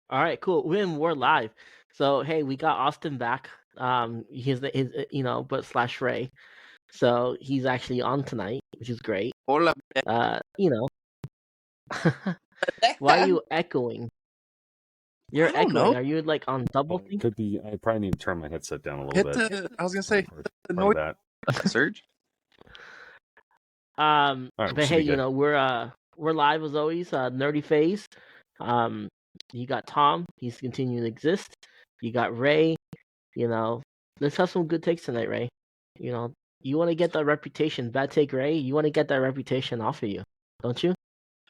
All right, cool. We're live. So hey, we got Austin back. His but slash Ray. So he's actually on tonight, which is great. Hola. You know, why are you echoing? You're I don't echoing. know. Are you like on double It sync? could be. I probably need to turn my headset down a little Hit bit. the. I was gonna say for the part noise. of that. Surge. All right, But should hey, be good. we're live as always. Nerdy Phase. You got Tom. He's continuing to exist. You got Ray. Let's have some good takes tonight, Ray. You want to get that reputation. Bad take, Ray. You want to get that reputation off of you, don't you?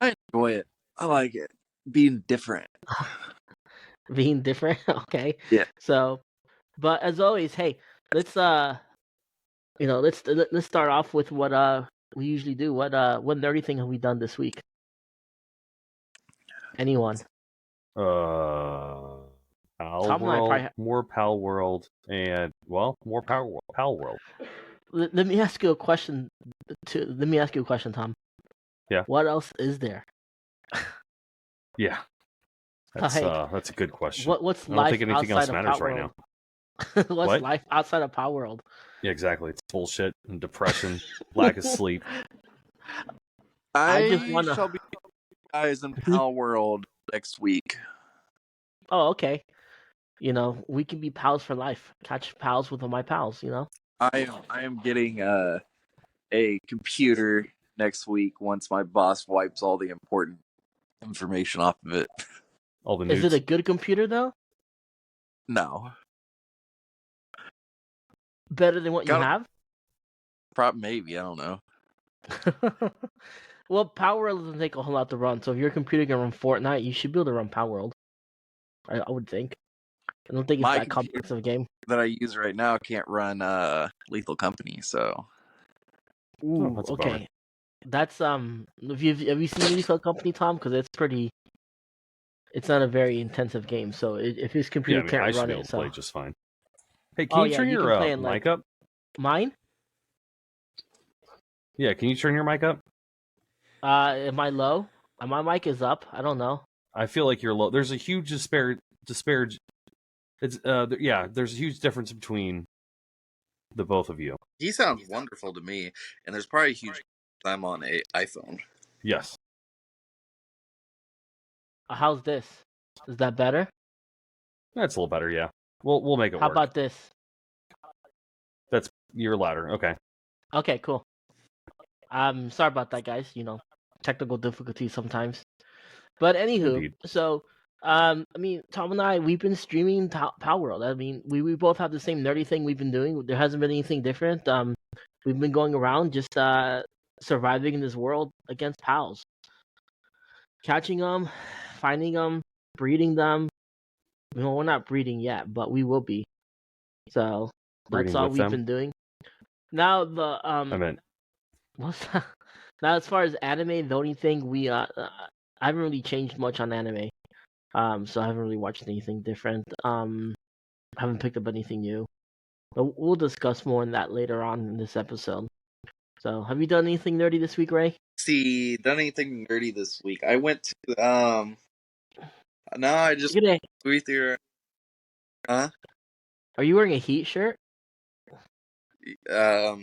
I enjoy it. I like it. Being different. Being different, okay. Yeah. So, but as always, hey, let's let's start off with what we usually do. What nerdy thing have we done this week? Anyone? Pal Tom and I World, probably more Pal World, and more Pal World. Let me ask you a question. Let me ask you a question, Tom. Yeah. What else is there? Yeah. That's a good question. What's I don't life think anything else outside of matters Power right World? now. What's What? life outside of Power World? Yeah, exactly. It's bullshit and depression, lack of sleep. I just wanna- shall be guys in Pal World next week. Oh, okay. We can be pals for life. Catch pals with my pals. I am getting a computer next week once my boss wipes all the important information off of it. All the Is newts. it a good computer though? No. Better than what you have? Maybe, I don't know. Well, Power World doesn't take a whole lot to run, so if your computer can run Fortnite, you should be able to run Power World. I would think. I don't think it's My that complex of a game. that I use right now can't run Lethal Company, so. Ooh, that's a okay. bummer. That's have you seen Lethal Company, Tom? Because it's not a very intensive game. So if his computer I can't should run be able it, to play so just fine. Hey, can you turn you your can play in, mic up? Mine? Yeah, can you turn your mic up? Am I low? My mic is up. I don't know. I feel like you're low. There's a huge disparage. It's there's a huge difference between the both of you. He sounds wonderful to me, and there's probably a huge. I'm on a iPhone. Yes. How's this? Is that better? That's a little better. Yeah. We'll make it work. How about this? You're louder. Okay. Okay, cool. Sorry about that, guys. Technical difficulties sometimes. But anywho, Indeed. so Tom and I, we've been streaming Power World. We both have the same nerdy thing we've been doing. There hasn't been anything different. We've been going around just surviving in this world against pals, catching them, finding them, breeding them. We're not breeding yet, but we will be. So Breeding that's all with we've them? been doing. Now the I meant. what's that? Now as far as anime, the only thing I haven't really changed much on anime. So I haven't really watched anything different. Haven't picked up anything new. But we'll discuss more on that later on in this episode. So, have you done anything nerdy this week, Ray? Done anything nerdy this week? I went to no, I just movie theater. Huh? Are you wearing a Heat shirt? Yeah.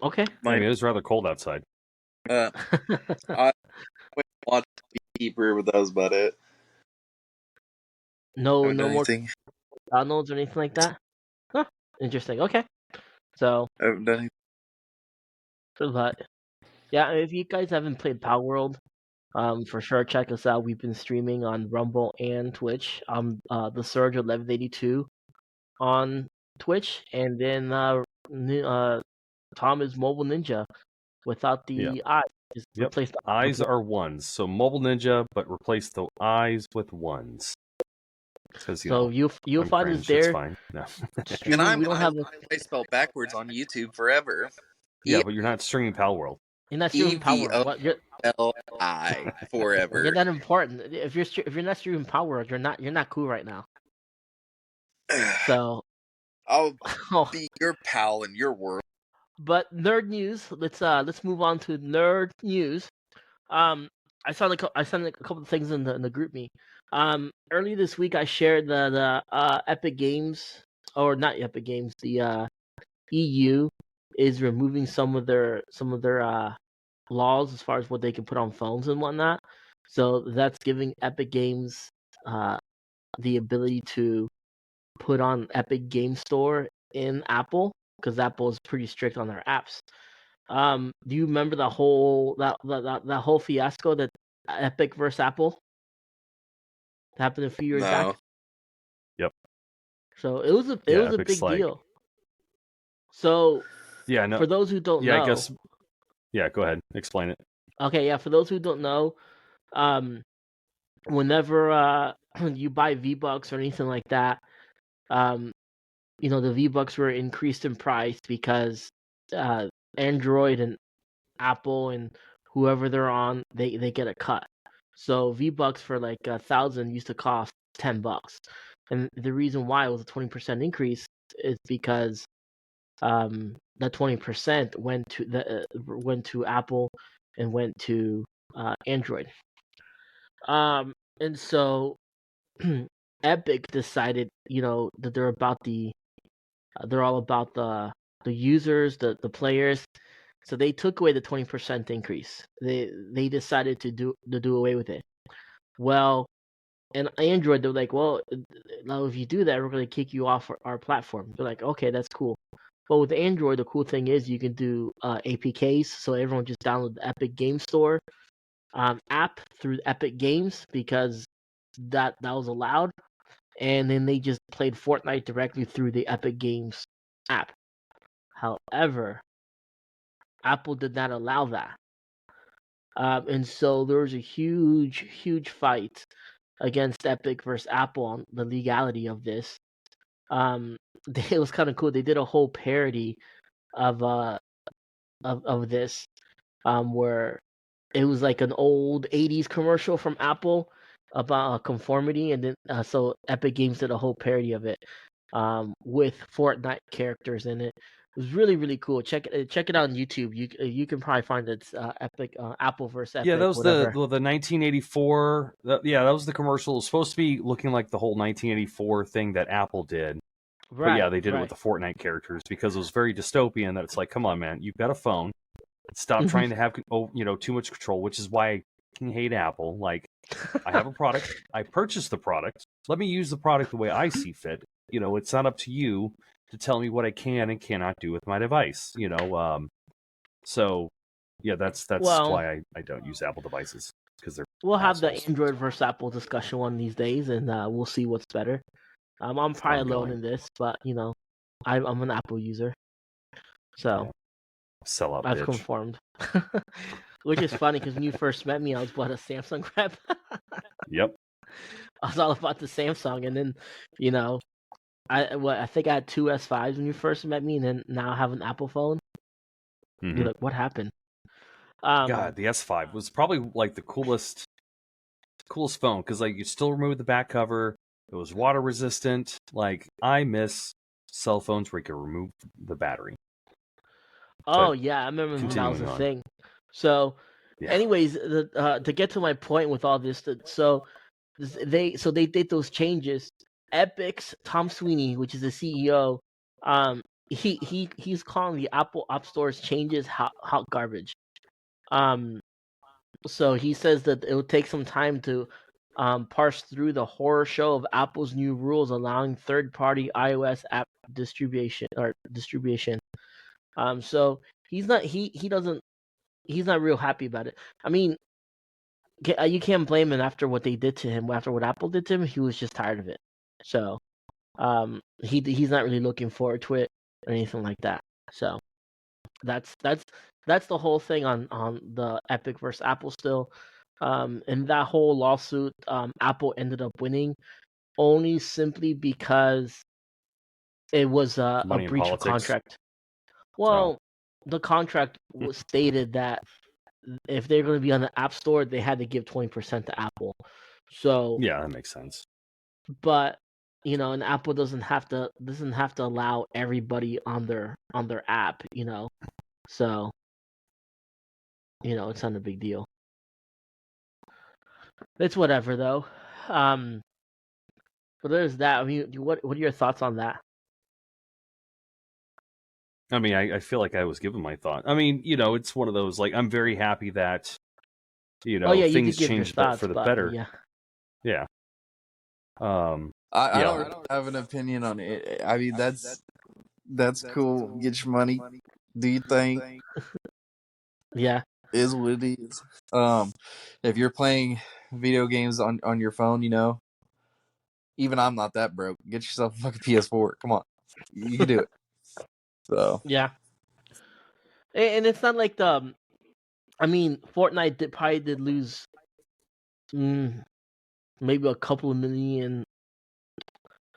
Okay. I mean, it is rather cold outside. I went to watch Beekeeper, but that was about it. No more anything. downloads or anything like that? Huh. Interesting. Okay. So, I haven't done anything. But yeah, if you guys haven't played Power World, for sure check us out. We've been streaming on Rumble and Twitch. The Surge 1182 on Twitch, and then Tom is Mobile Ninja without the eyes. Just replace the eyes are ones. So Mobile Ninja, but replace the eyes with ones. So you'll find us there. It's fine. No. And I spell backwards on YouTube forever. Yeah, but you're not streaming Pal World. You're not streaming Power World. EVOLI forever. You're not important. If you're not streaming Power World, you're not cool right now. So I'll be your pal in your world. But nerd news. Let's move on to nerd news. I sent a couple of things in the group me. Early this week I shared the Epic Games, or not Epic Games, the EU is removing some of their laws as far as what they can put on phones and whatnot. So that's giving Epic Games uh, the ability to put on Epic Game Store in Apple, because Apple is pretty strict on their apps. Do you remember the whole that whole fiasco that Epic versus Apple happened a few years back? No. Yep. So it was Yeah, a Epic's big like, deal. So yeah, no, for those who don't yeah, I know, guess, yeah, go ahead, explain it. okay, yeah, for those who don't know, um, whenever you buy V-Bucks or anything like that, um, the V-Bucks were increased in price because Android and Apple and whoever they're on, they get a cut. So V-Bucks for like 1,000 used to cost $10, and the reason why it was a 20% increase is because that 20% went to Apple and went to Android. And so Epic decided, that they're all about the users, the players. So they took away the 20% increase. They decided to do away with it. Well, and Android, they're like, well, now if you do that, we're going to kick you off our platform. They're like, okay, that's cool. But with Android, the cool thing is you can do APKs, so everyone just download the Epic Game Store app through Epic Games, because that was allowed, and then they just played Fortnite directly through the Epic Games app. However, Apple did not allow that, and so there was a huge fight against Epic versus Apple on the legality of this. It was kind of cool. They did a whole parody of this, where it was like an old '80s commercial from Apple about conformity, and then so Epic Games did a whole parody of it, with Fortnite characters in it. It was really cool. Check it out on YouTube. You can probably find it's Epic Apple versus Yeah, that Epic, was whatever. the 1984. Yeah, that was the commercial. It was supposed to be looking like the whole 1984 thing that Apple did. But yeah, they did it with the Fortnite characters because it was very dystopian. That it's like, come on, man, you've got a phone. Stop trying to have too much control, which is why I can hate Apple. Like, I have a product, I purchased the product. Let me use the product the way I see fit. It's not up to you to tell me what I can and cannot do with my device. So yeah, that's Well, why I don't use Apple devices, because they're we'll have the assholes. Android versus Apple discussion one of these days, and we'll see what's better. I'm probably alone in this, but I'm an Apple user, so Sell out, I've bitch. conformed. Which is funny because when you first met me, I was a Samsung rep. Yep. I was all about the Samsung, and then I think I had two S5s when you first met me, and then now I have an Apple phone. Mm-hmm. You're like, what happened? God, the S5 was probably like the coolest phone, because like you still remove the back cover. It was water resistant. Like, I miss cell phones where you can remove the battery. Oh yeah, I remember when that was a thing. So, anyways, to get to my point with all this, they did those changes. Epic's Tom Sweeney, which is the CEO, he's calling the Apple App Store's changes hot garbage. So he says that it will take some time to parse through the horror show of Apple's new rules allowing third-party iOS app distribution. So he's not he's not real happy about it. I mean, you can't blame him after what they did to him. After what Apple did to him, he was just tired of it. So he's not really looking forward to it or anything like that. So that's the whole thing on the Epic versus Apple still. In that whole lawsuit, Apple ended up winning only simply because it was a breach of contract. Well, the contract was stated that if they're going to be on the App Store, they had to give 20% to Apple. So yeah, that makes sense. But and Apple doesn't have to allow everybody on their app. So it's not a big deal. It's whatever though. But there's that. I mean, what are your thoughts on that? I mean, I feel like I was given my thought. I mean, it's one of those, like, I'm very happy that, Oh yeah, you did things give your changed thoughts, for the but better. yeah. Yeah. I don't really have an opinion on it. I mean, that's cool. Get your money. Do you think? Yeah. Is what it is. If you're playing video games on your phone, even I'm not that broke. Get yourself a fucking PS4. Come on, you can do it. So Yeah. And it's not like I mean, Fortnite probably did lose maybe a couple of million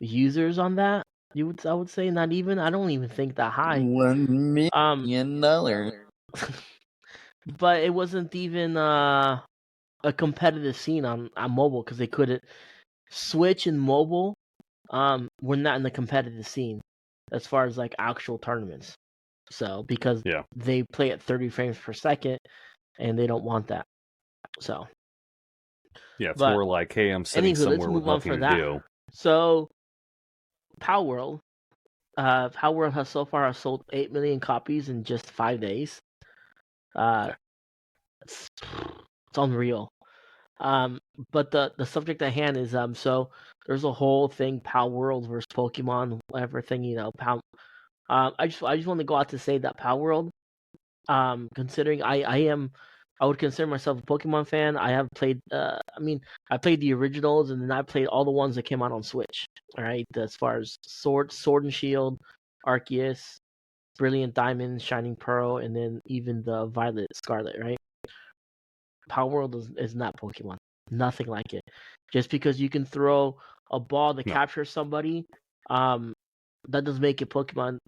users on that. I would say not even. I don't even think that high. $1 million. But it wasn't even a competitive scene on mobile because they couldn't. Switch and mobile, were not in the competitive scene as far as like actual tournaments. So because they play at 30 frames per second, and they don't want that. So yeah, it's more like, hey, I'm sitting anywho, let's somewhere with move on nothing for to that. do. So Power World has so far sold 8 million copies in just 5 days. It's unreal. But the subject at hand is so there's a whole thing, Power World versus Pokemon, whatever thing, I just want to go out to say that Power World, considering I would consider myself a Pokemon fan. I have played I played the originals, and then I played all the ones that came out on Switch. All right, as far as Sword and Shield, Arceus, Brilliant Diamond, Shining Pearl, and then even the Violet Scarlet, right? Power World is not Pokemon. Nothing like it. Just because you can throw a ball to capture somebody, that doesn't make it Pokemon.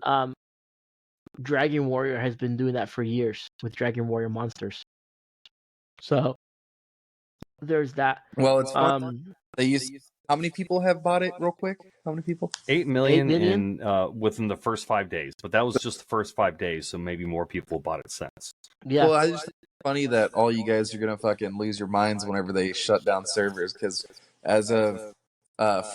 Dragon Warrior has been doing that for years with Dragon Warrior monsters. So there's that. Well, it's fun. How many people have bought it? Real quick, how many people? 8 million in within the first 5 days, but that was just the first 5 days, so maybe more people bought it since. Yeah. Well, I just think it's funny that all you guys are gonna fucking lose your minds whenever they shut down servers, because as of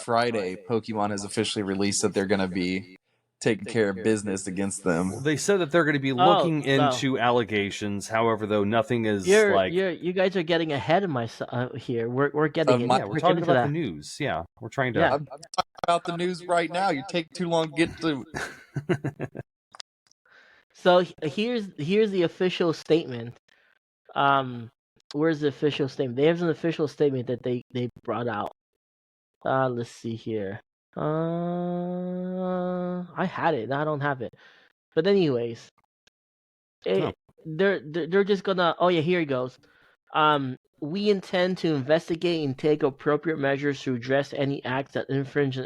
Friday, Pokemon has officially released that they're gonna be taking care of business against them. Well, they said that they're going to be looking into allegations. However, though, nothing is you guys are getting ahead of myself here. We're getting it. Yeah, we're talking about the news. Yeah, we're trying to. Yeah. I'm talking about the news right now. You take too long to get to. So here's the official statement. Where's the official statement? They have an official statement that they brought out. Let's see here. I had it. I don't have it. But anyways, they're just gonna. Oh yeah, here it goes. We intend to investigate and take appropriate measures to address any acts that infringe on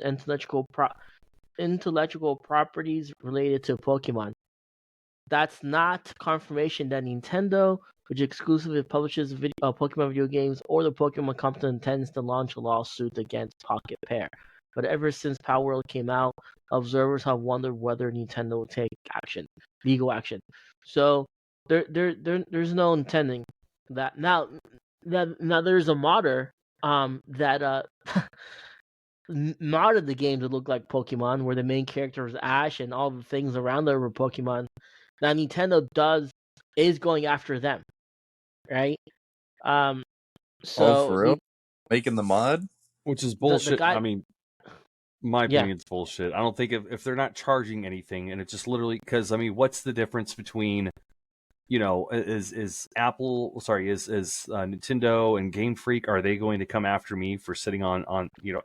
intellectual properties related to Pokemon. That's not confirmation that Nintendo, which exclusively publishes Pokemon video games, or the Pokemon company intends to launch a lawsuit against Pocket Pair. But ever since Power World came out, observers have wondered whether Nintendo will take legal action. So there's no intending that. Now there's a modder that modded the game to look like Pokemon, where the main character is Ash and all the things around there were Pokemon. Now Nintendo is going after them, right? So for real? Making the mod, which is bullshit. I mean, my opinion, it's bullshit. I don't think if they're not charging anything, and it's just literally because I mean, what's the difference between is Apple, sorry, is Nintendo and Game Freak, are they going to come after me for sitting on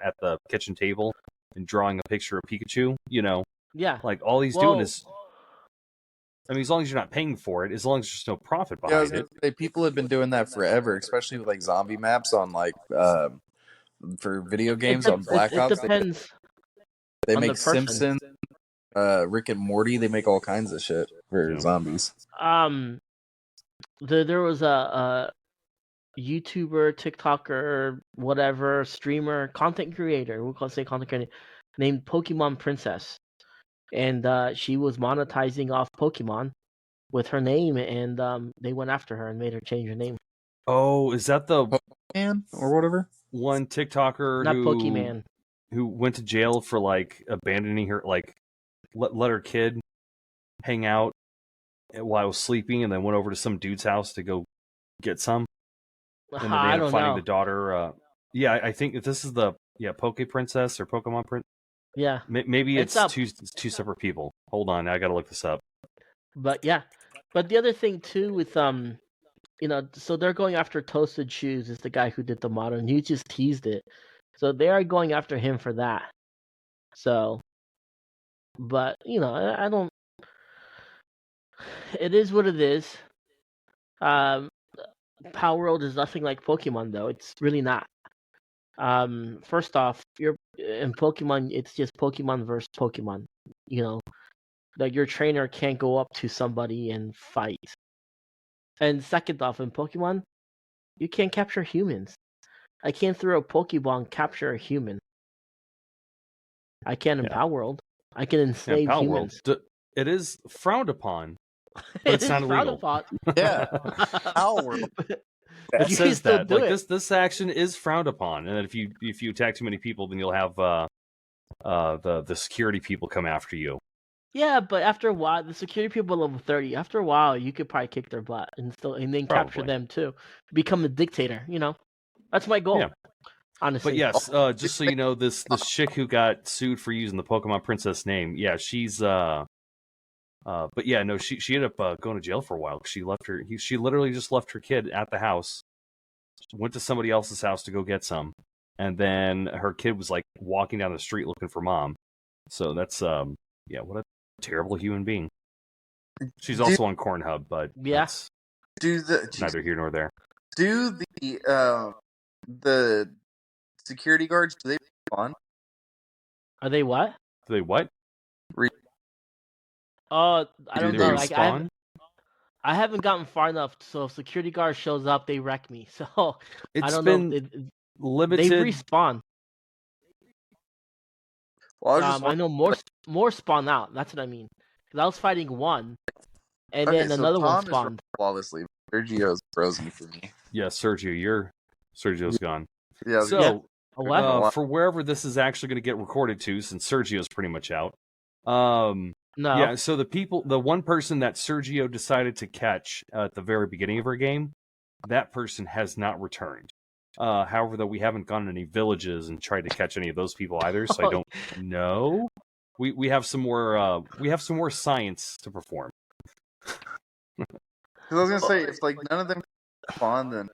at the kitchen table and drawing a picture of Pikachu? Yeah. Like all he's doing is, I mean, as long as you're not paying for it, as long as there's no profit behind it. People have been doing that forever, especially with like zombie maps on like for video games on Black Ops. It depends. They make Simpsons, Rick and Morty. They make all kinds of shit for zombies. There was a YouTuber, TikToker, whatever, streamer, content creator, we'll say content creator, named Pokemon Princess. And she was monetizing off Pokemon with her name, and they went after her and made her change her name. Oh, is that the Man or whatever? one TikToker Not Pokemon. who went to jail for like abandoning her, like let her kid hang out while I was sleeping, and then went over to some dude's house to go get some, and then they I ended up don't finding know. the daughter. Yeah, I think this is the Poke Princess or Pokemon Prince. Yeah, Maybe it's up. two separate people. Hold on, I gotta look this up. But yeah, but the other thing too with so they're going after Toasted Shoes is the guy who did the model, and he just teased it. So they are going after him for that. So, but I don't. It is what it is. Um, Power World is nothing like Pokemon, though. It's really not. First off, you're in Pokemon. It's just Pokemon versus Pokemon. Like your trainer can't go up to somebody and fight. And second off, in Pokemon, you can't capture humans. I can't throw a Pokeball and capture a human. I can in Power World. I can enslave humans. It is frowned upon, but It it's not illegal. Yeah, Power World. It You says still that do like it. this action is frowned upon, and if you attack too many people, then you'll have the security people come after you. Yeah, but after a while, the security people level 30. After a while, you could probably kick their butt and then capture them too. Become a dictator. That's my goal. Yeah. Honestly. But yes, just so you know, this chick who got sued for using the Pokemon Princess name, yeah, she's but yeah, no, she ended up going to jail for a while. She literally just left her kid at the house, went to somebody else's house to go get some, and then her kid was like walking down the street looking for mom. So that's yeah, what a terrible human being. She's also on Cornhub, but yes, neither here nor there. Do the security guards, do they respawn? Are they what? Do they what? I don't know. Like Respawn? I haven't gotten far enough, so if security guard shows up, they wreck me. So I don't know. Limited. They respawn. Well, I know more spawn out. That's what I mean. Because I was fighting one, and then another one spawned. Flawlessly. Sergio's frozen for me. Yeah, Sergio's gone. Yeah. So for wherever this is actually going to get recorded to, since Sergio's pretty much out. No. Yeah. So the one person that Sergio decided to catch at the very beginning of our game, that person has not returned. However, though, we haven't gone to any villages and tried to catch any of those people either, so I don't know. We have some more science to perform. Because I was gonna say, if like none of them spawn, then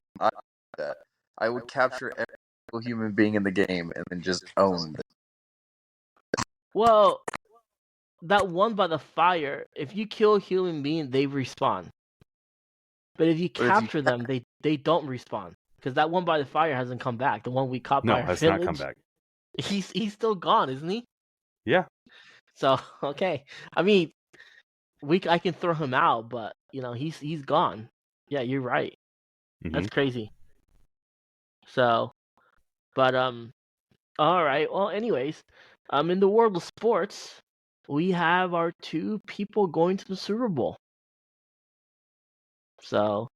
I would capture every single human being in the game and then just own them. Well, that one by the fire, if you kill a human being, they respawn. But if you capture them, they don't respawn. Because that one by the fire hasn't come back. The one we caught by our village. No, has not come back. He's still gone, isn't he? Yeah. So, okay. I mean, I can throw him out, but he's gone. Yeah, you're right. Mm-hmm. That's crazy. So, but all right. Well, anyways, in the world of sports, we have our two people going to the Super Bowl. So,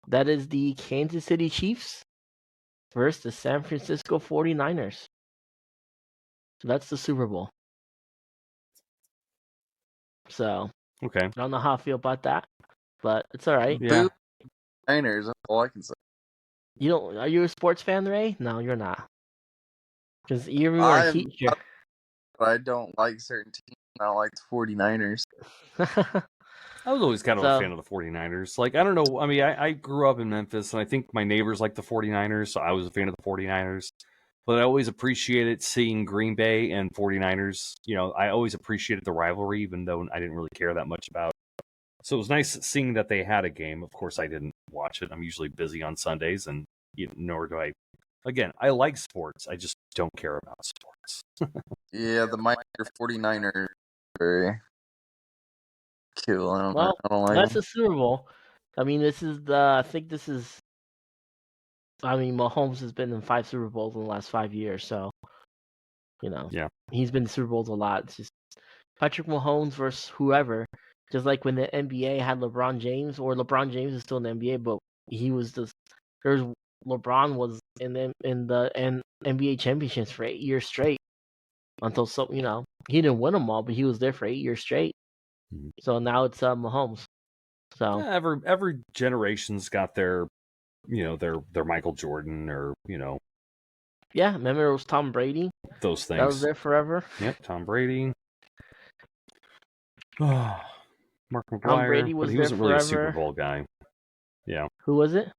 that is the Kansas City Chiefs versus the San Francisco 49ers. So that's the Super Bowl. So, okay. I don't know how I feel about that, but it's all right. Yeah. Niners, that's all I can say. Are you a sports fan, Ray? No, you're not. Because you're more a Heat. But I don't like certain teams. I don't like the 49ers. I was always kind of a fan of the 49ers. Like, I don't know. I mean, I grew up in Memphis, and I think my neighbors like the 49ers, so I was a fan of the 49ers. But I always appreciated seeing Green Bay and 49ers. I always appreciated the rivalry, even though I didn't really care that much about it. So it was nice seeing that they had a game. Of course, I didn't watch it. I'm usually busy on Sundays, and nor do I. Again, I like sports. I just don't care about sports. Yeah, the minor 49ers very cool. I don't like that's them. the Super Bowl. I mean, Mahomes has been in 5 Super Bowls in the last 5 years, so yeah, he's been in Super Bowls a lot. It's just Patrick Mahomes versus whoever. Just like when the NBA had LeBron James, or LeBron James is still in the NBA, but he was There's LeBron was in the NBA championships for 8 years straight until he didn't win them all, but he was there for 8 years straight. Mhm. So now it's Mahomes. So every generation's got their their Michael Jordan or yeah, remember it was Tom Brady. Those things That was there forever. Yep, Tom Brady. Mark McGwire, Tom Brady was but he there wasn't really a forever. Super Bowl guy. Yeah. Who was it?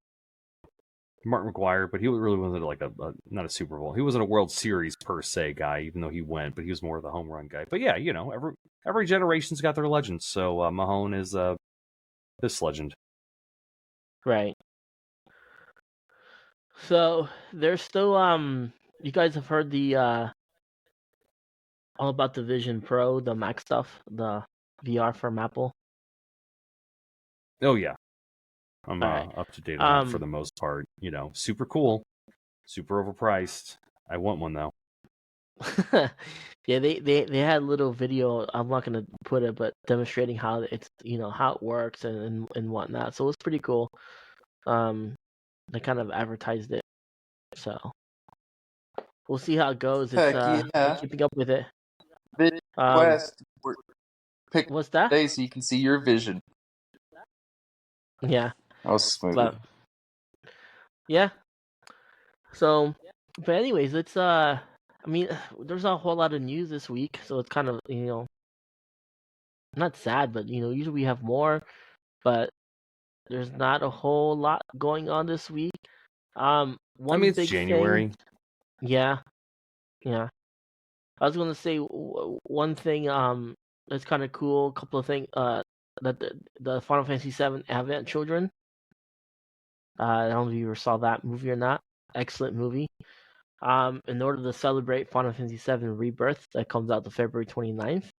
Mark McGwire, but he really wasn't like not a Super Bowl. He wasn't a World Series per se guy, even though he went, but he was more of the home run guy. But yeah, every generation's got their legends. So Mahone is this legend. Right. So there's still you guys have heard the all about the Vision Pro, the Mac stuff, the VR from Apple. Oh yeah, I'm right. up to date on that for the most part. Super cool, super overpriced. I want one though. Yeah, they had a little video. I'm not gonna put it, but demonstrating how it's how it works and whatnot. So it's pretty cool. They kind of advertised it, so we'll see how it goes. Heck It's yeah. keeping up with it. West, pick what's that? Today so you can see your vision. Yeah. That was smooth. But, yeah. So, but anyways, it's I mean, there's a whole lot of news this week, so it's kind of not sad, but usually we have more, but there's not a whole lot going on this week. One it's big January. thing, yeah. I was gonna say one thing. That's kind of cool. A couple of things. That the Final Fantasy VII Advent Children. I don't know if you ever saw that movie or not. Excellent movie. In order to celebrate Final Fantasy VII Rebirth, that comes out to February 29th,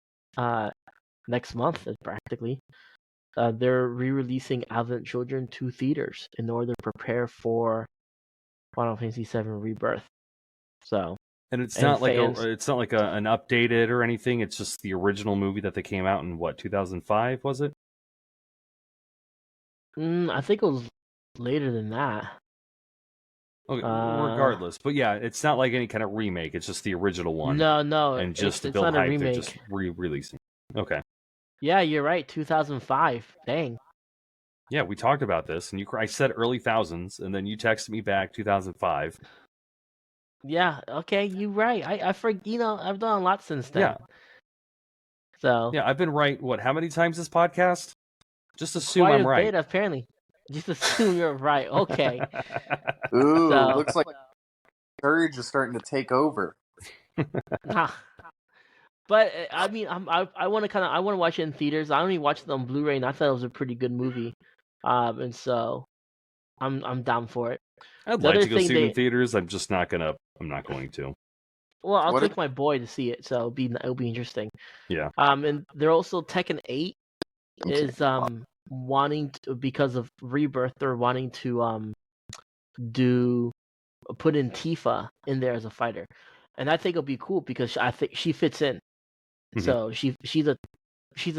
next month, practically. They're re-releasing Advent Children to theaters in order to prepare for Final Fantasy VII Rebirth. So. And it's not like an updated or anything. It's just the original movie that they came out in 2005, was it? I think it was later than that. Okay, regardless, but yeah, it's not like any kind of remake. It's just the original one. No, and just to it's build not a hype, remake. they're just re-releasing. Okay. Yeah, you're right. 2005. Dang. Yeah, we talked about this, and I said early thousands, and then you texted me back 2005. Yeah, okay, you're right. I forget. I've done a lot since then. Yeah. So. Yeah, I've been right. How many times this podcast? Just assume quite I'm right. Bit, apparently. Just assume you're right. Okay. Ooh, looks like Surge is starting to take over. But I mean, I want to watch it in theaters. I only watched it on Blu-ray, and I thought it was a pretty good movie. And so I'm down for it. I'd like to go see it in theaters. I'm not going to. Well, I'll take my boy to see it, so it'll be interesting. Yeah. And they're also Tekken 8 is wanting to, because of Rebirth, they're wanting to put in Tifa in there as a fighter, and I think it'll be cool because I think she fits in. Mm-hmm. So she's a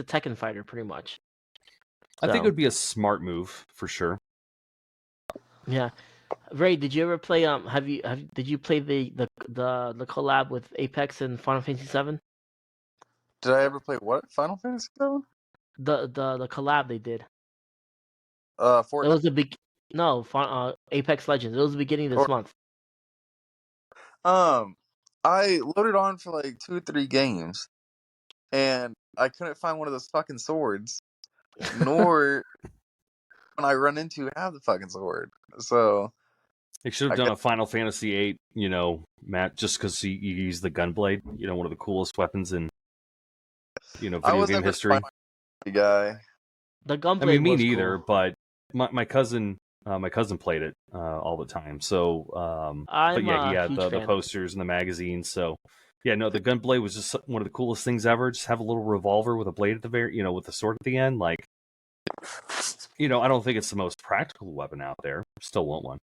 Tekken fighter pretty much. I think it would be a smart move for sure. Yeah. Ray, did you ever play did you play the collab with Apex and Final Fantasy VII? Did I ever play what? Final Fantasy VII? The collab they did. Fortnite? It was the big Apex Legends. It was the beginning of this month. I loaded on for like 2 or 3 games, and I couldn't find one of those fucking swords, nor when I run into have the fucking sword. So they should have done a Final Fantasy VIII, Matt, just because you use the gunblade, one of the coolest weapons in video game history. Guy. The gunblade. I mean, me neither, cool. But my cousin played it all the time. So, but yeah, he had the posters and the magazines. So, yeah, no, the gunblade was just one of the coolest things ever. Just have a little revolver with a blade at the very, with a sword at the end. Like, I don't think it's the most practical weapon out there. Still want one.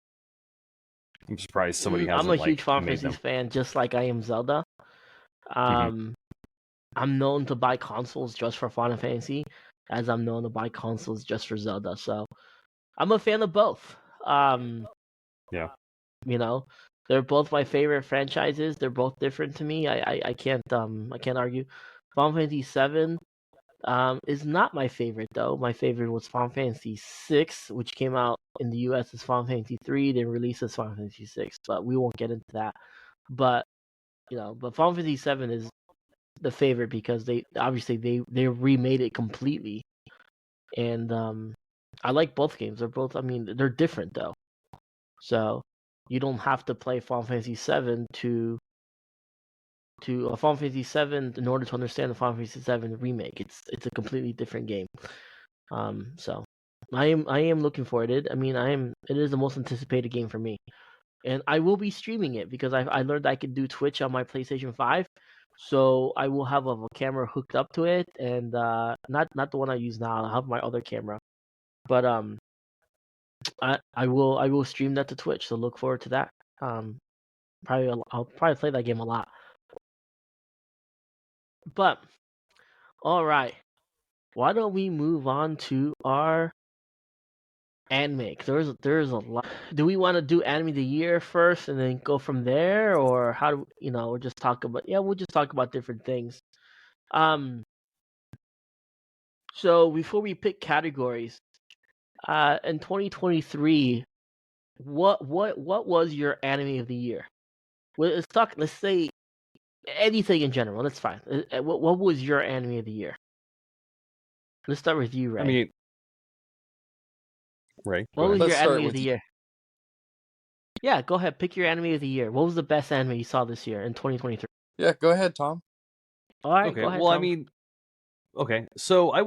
I'm surprised somebody hasn't. I'm a huge Final Fantasy fan, just like I am Zelda. I'm known to buy consoles just for Final Fantasy, as I'm known to buy consoles just for Zelda. So I'm a fan of both. Yeah. You know, they're both my favorite franchises. They're both different to me. I can't argue. Final Fantasy VII is not my favorite though. My favorite was Final Fantasy VI, which came out in the US as Final Fantasy 3, then released as Final Fantasy 6. But we won't get into that. But but Final Fantasy 7 is the favorite because they remade it completely, and I like both games. They're both, I mean, they're different though. So you don't have to play Final Fantasy 7 to Final Fantasy 7 in order to understand the Final Fantasy 7 remake. It's a completely different game. So I am looking forward to it. I mean, it is the most anticipated game for me, and I will be streaming it because I learned I could do Twitch on my PlayStation 5. So I will have a camera hooked up to it, and not the one I use now. I'll have my other camera, but I will stream that to Twitch. So look forward to that. I'll probably play that game a lot. But all right, why don't we move on to our anime? 'Cause there's a lot. Do we want to do anime of the year first and then go from there, or how do we'll just talk about? Yeah, we'll just talk about different things. So before we pick categories, in 2023, what was your anime of the year? Well, let's say anything in general. That's fine. What was your anime of the year? Let's start with you, Ray. I mean, Ray, what was Let's your start anime of with the you. year? Yeah, go ahead. Pick your anime of the year. What was the best anime you saw this year in 2023? Yeah, go ahead, Tom. All right, okay. go ahead. Well, Tom. I mean, okay. So I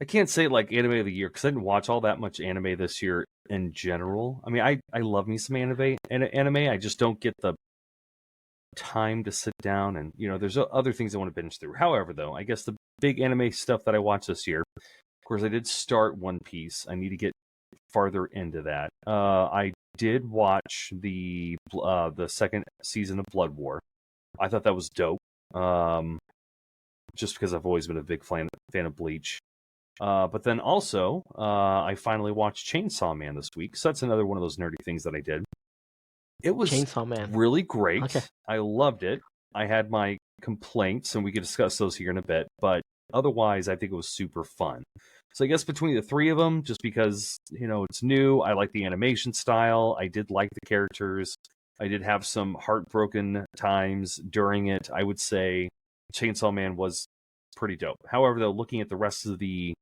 can't say like anime of the year because I didn't watch all that much anime this year in general. I mean, I love me some anime. I just don't get the time to sit down and there's other things I want to binge through. However, though, I guess the big anime stuff that I watched this year, of course, I did start One Piece. I need to get farther into that. I did watch the second season of Blood War. I thought that was dope. Just because I've always been a big fan of Bleach. But then also, I finally watched Chainsaw Man this week. So that's another one of those nerdy things that I did. It was Chainsaw Man. really great. Okay. I loved it. I had my complaints, and we could discuss those here in a bit. But otherwise, I think it was super fun. So I guess between the three of them, just because, it's new, I like the animation style. I did like the characters. I did have some heartbroken times during it. I would say Chainsaw Man was pretty dope. However, though, looking at the rest of the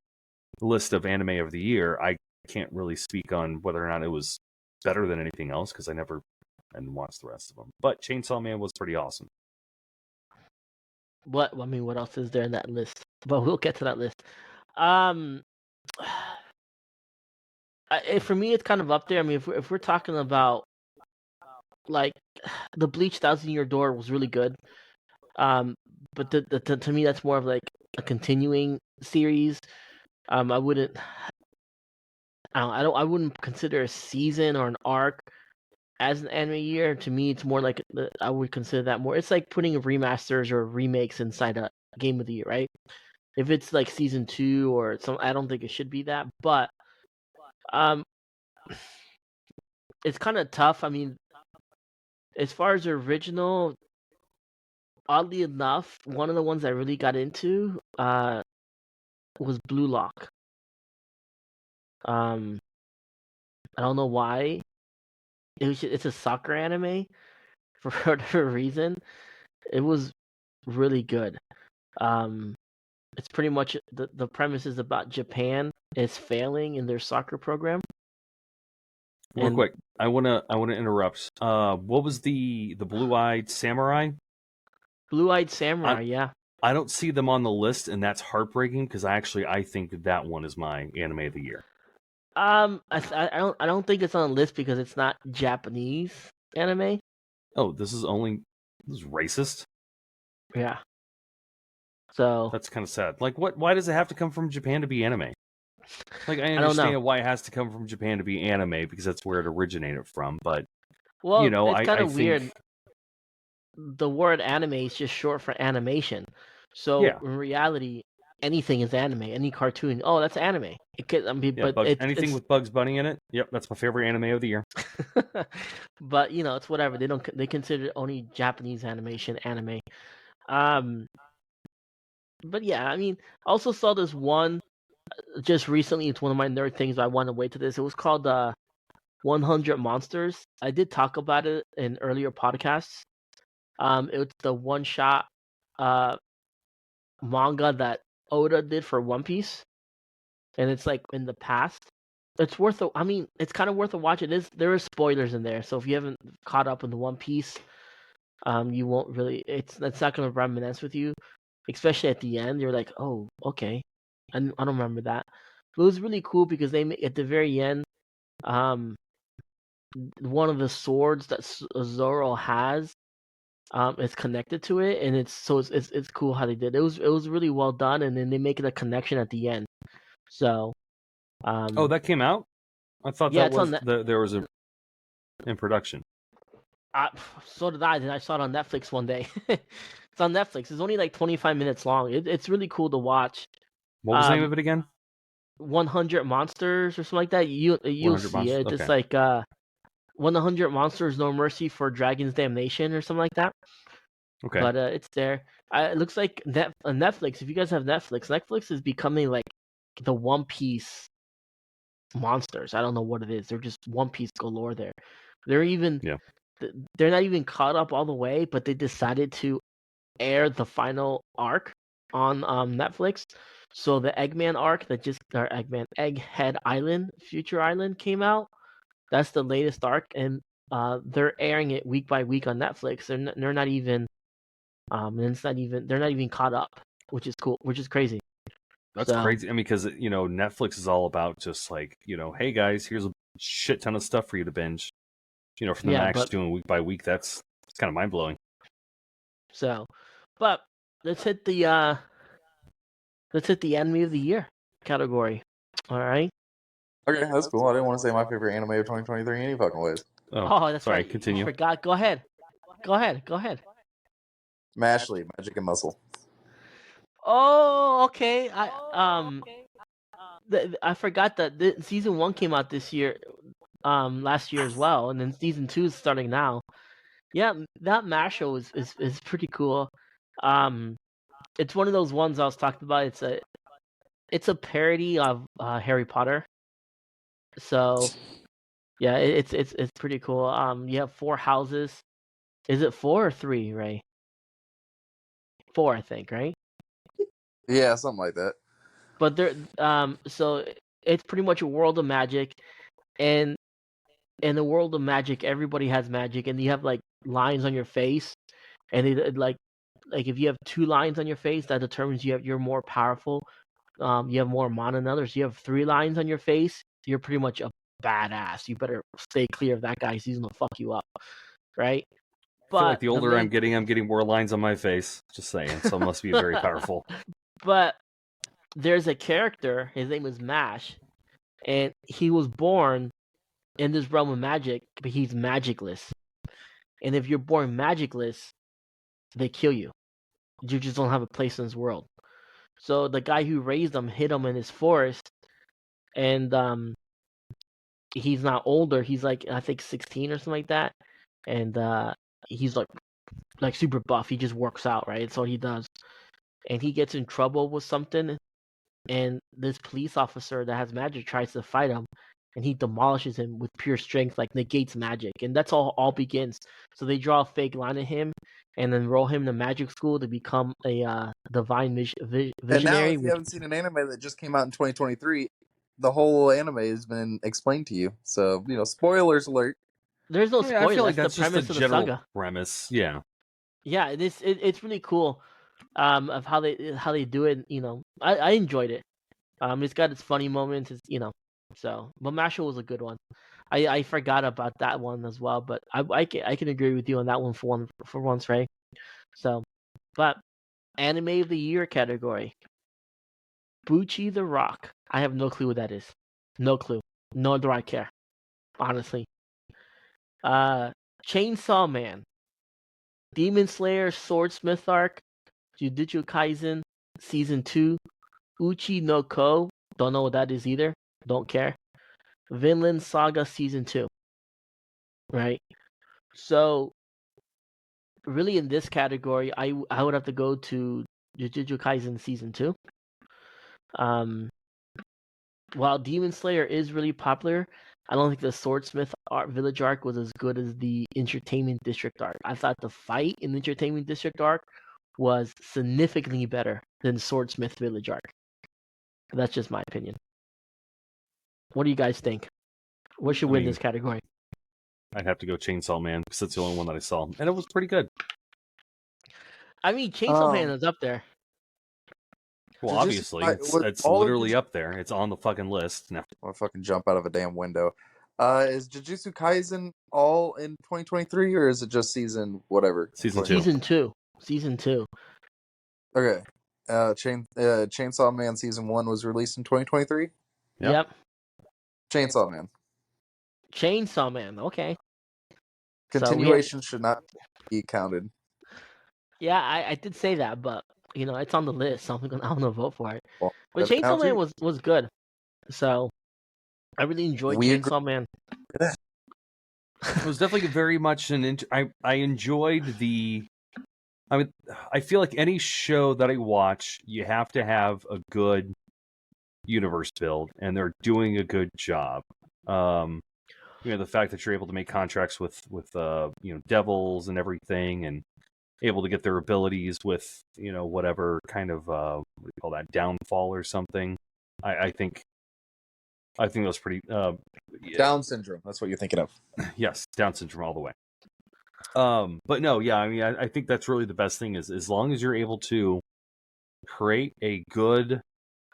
list of anime of the year, I can't really speak on whether or not it was better than anything else because I never watched the rest of them. But Chainsaw Man was pretty awesome. What else is there in that list? But we'll get to that list. For me, it's kind of up there. I mean, if we're talking about like the Bleach Thousand Year Door was really good. But to me, that's more of like a continuing series. I wouldn't consider a season or an arc as an anime year. To me, it's more like I would consider that more. It's like putting remasters or remakes inside a game of the year, right? If it's like season 2 or some, I don't think it should be that. But it's kind of tough. I mean, as far as the original, oddly enough, one of the ones I really got into was Blue Lock. I don't know why. It's a soccer anime for whatever reason. It was really good. It's pretty much the premise is about Japan is failing in their soccer program. Real quick, I wanna interrupt. What was the blue-eyed samurai? Blue-eyed samurai, yeah. I don't see them on the list, and that's heartbreaking because I think that one is my anime of the year. I don't think it's on the list because it's not Japanese anime. Oh, this is racist. Yeah. So that's kind of sad. Like, why does it have to come from Japan to be anime? Like, I understand why it has to come from Japan to be anime because that's where it originated from. But it's kind of weird. The word anime is just short for animation. So in reality, anything is anime. Any cartoon, oh, that's anime. It could, I mean, Yeah, but anything with Bugs Bunny in it. Yep, that's my favorite anime of the year. but it's whatever. They consider only Japanese animation anime. Um, but yeah, I mean, I also saw this one just recently. It's one of my nerd things. I want to wait to this. It was called 100 Monsters. I did talk about it in earlier podcasts. It was the one shot manga that Oda did for One Piece, and it's like in the past. It's worth I mean, it's kind of worth a watch. There are spoilers in there, so if you haven't caught up in the One Piece, you won't really. It's not gonna reminisce with you, especially at the end. You're like, oh, okay, I don't remember that. But it was really cool because at the very end, um, one of the swords that Zoro has, is connected to it, and it's cool how they did. It was really well done, and then they make it a connection at the end. So, Oh, that came out? I thought yeah, that it's on was there was a in production. So did I. Then I saw it on Netflix one day. It's on Netflix. It's only like 25 minutes long. It's really cool to watch. What was the name of it again? 100 Monsters or something like that. You'll see it. It's like 100 Monsters No Mercy for Dragon's Damnation or something like that. Okay. But it's there. It looks like Netflix. If you guys have Netflix is becoming like the One Piece monsters. I don't know what it is. They're just One Piece galore there. They're not even caught up all the way, but they decided to air the final arc on Netflix. So the Eggman arc Egghead Island, Future Island came out. That's the latest arc, and they're airing it week by week on Netflix. They're not even they're not even caught up, which is cool, which is crazy. That's crazy. I mean, because Netflix is all about just like hey guys, here's a shit ton of stuff for you to binge. From them actually doing week by week, it's kind of mind blowing. So, but let's hit the anime of the year category. All right. Okay, that's cool. I didn't want to say my favorite anime of 2023 any fucking ways. Oh, that's sorry. right. Continue. I forgot. Go ahead. Mashley, Magic and Muscle. Oh, okay. I forgot that season 1 came out this year, last year as well, and then season 2 is starting now. Yeah, that mashup is pretty cool. It's one of those ones I was talking about. It's a parody of Harry Potter. So yeah, it's pretty cool. You have 4 houses. Is it 4 or 3, Ray? 4, I think, right? Yeah, something like that. But so it's pretty much a world of magic, and in the world of magic, everybody has magic, and you have like lines on your face, and it like if you have 2 lines on your face, that determines you're more powerful. You have more mana than others. You have 3 lines on your face, you're pretty much a badass. You better stay clear of that guy. He's gonna fuck you up, right? I feel like the older I'm getting more lines on my face. Just saying, so it must be very powerful. But there's a character. His name is Mash, and he was born in this realm of magic, but he's magicless. And if you're born magicless, they kill you. You just don't have a place in this world. So the guy who raised him hid him in his forest, and he's not older. He's like, I think 16 or something like that, and he's like super buff. He just works out, right? That's all he does. And he gets in trouble with something, and this police officer that has magic tries to fight him, and he demolishes him with pure strength, like negates magic, and that's all begins. So they draw a fake line of him and enroll him in magic school to become a divine visionary. And now, if you haven't seen an anime that just came out in 2023, the whole anime has been explained to you. So, spoilers alert. There's no spoilers. I feel like that's the premise just of the general saga. premise. Yeah. Yeah, it's really cool. Of how they do it. I enjoyed it. It's got its funny moments. So, but Mashle was a good one. I forgot about that one as well, but I can agree with you on that one for once, Ray. So, but anime of the year category, Bucci the Rock. I have no clue what that is. No clue. Nor do I care, honestly. Chainsaw Man, Demon Slayer Swordsmith arc, Jujutsu Kaisen season 2, Uchi no Ko, don't know what that is either. Don't care. Vinland Saga Season 2. Right? So, really in this category, I would have to go to Jujutsu Kaisen Season 2. While Demon Slayer is really popular, I don't think the Swordsmith Village arc was as good as the Entertainment District arc. I thought the fight in the Entertainment District arc was significantly better than Swordsmith Village arc. That's just my opinion. What do you guys think? What should win this category? I'd have to go Chainsaw Man because it's the only one that I saw, and it was pretty good. I mean, Chainsaw Man is up there. Well, obviously, it's literally up there. It's on the fucking list. No. I'll fucking jump out of a damn window. Is Jujutsu Kaisen all in 2023, or is it just season whatever? Season 2. Season 2. Okay. Chainsaw Man Season 1 was released in 2023? Yep. Chainsaw Man. Chainsaw Man, okay. Continuation should not be counted. Yeah, I did say that, but it's on the list, so I'm gonna vote for it. Well, but Chainsaw Man was good, so I really enjoyed Chainsaw Man. It was definitely very much I enjoyed the. I mean, I feel like any show that I watch, you have to have a good universe build, and they're doing a good job. The fact that you're able to make contracts with devils and everything, and able to get their abilities with whatever kind of what do you call that, downfall or something. I think that was pretty Down syndrome. That's what you're thinking of. Yes, Down syndrome all the way. But no, yeah, I mean, I think that's really the best thing is as long as you're able to create a good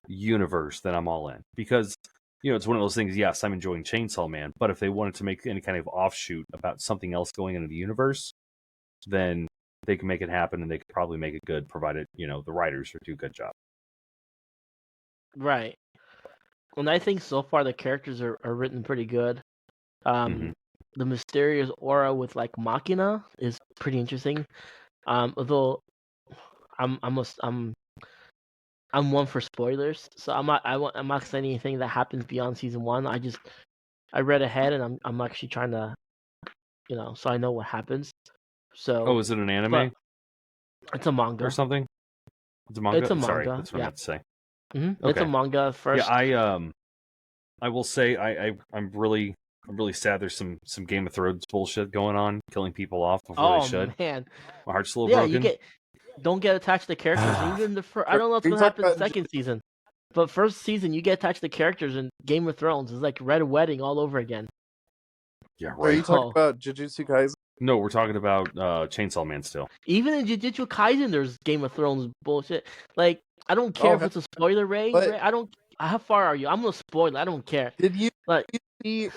universe, then I'm all in. Because it's one of those things. Yes, I'm enjoying Chainsaw Man, but if they wanted to make any kind of offshoot about something else going into the universe, then they can make it happen, and they could probably make it good, provided the writers do a good job. Right. And I think so far the characters are written pretty good. The mysterious aura with like Machina is pretty interesting. Although I'm one for spoilers, so I'm not saying anything that happens beyond season 1. I read ahead, and I'm actually trying to, so I know what happens. So. Is it an anime? It's a manga or something. It's a manga. It's a manga. Sorry, that's what I meant to say. Mm-hmm. Okay. It's a manga first. Yeah, I will say I'm really sad. There's some Game of Thrones bullshit going on, killing people off before they should. Oh man, my heart's a little broken. Don't get attached to the characters. Even the first, I don't know what's gonna happen in the second season, but first season you get attached to the characters in Game of Thrones. It's like Red Wedding all over again. Yeah, right. Are you talking about Jujutsu Kaisen? No, we're talking about Chainsaw Man still. Even in Jujutsu Kaisen, there's Game of Thrones bullshit. Like, I don't care if it's a spoiler, Ray. I don't. How far are you? I'm gonna spoil. I don't care. Did you see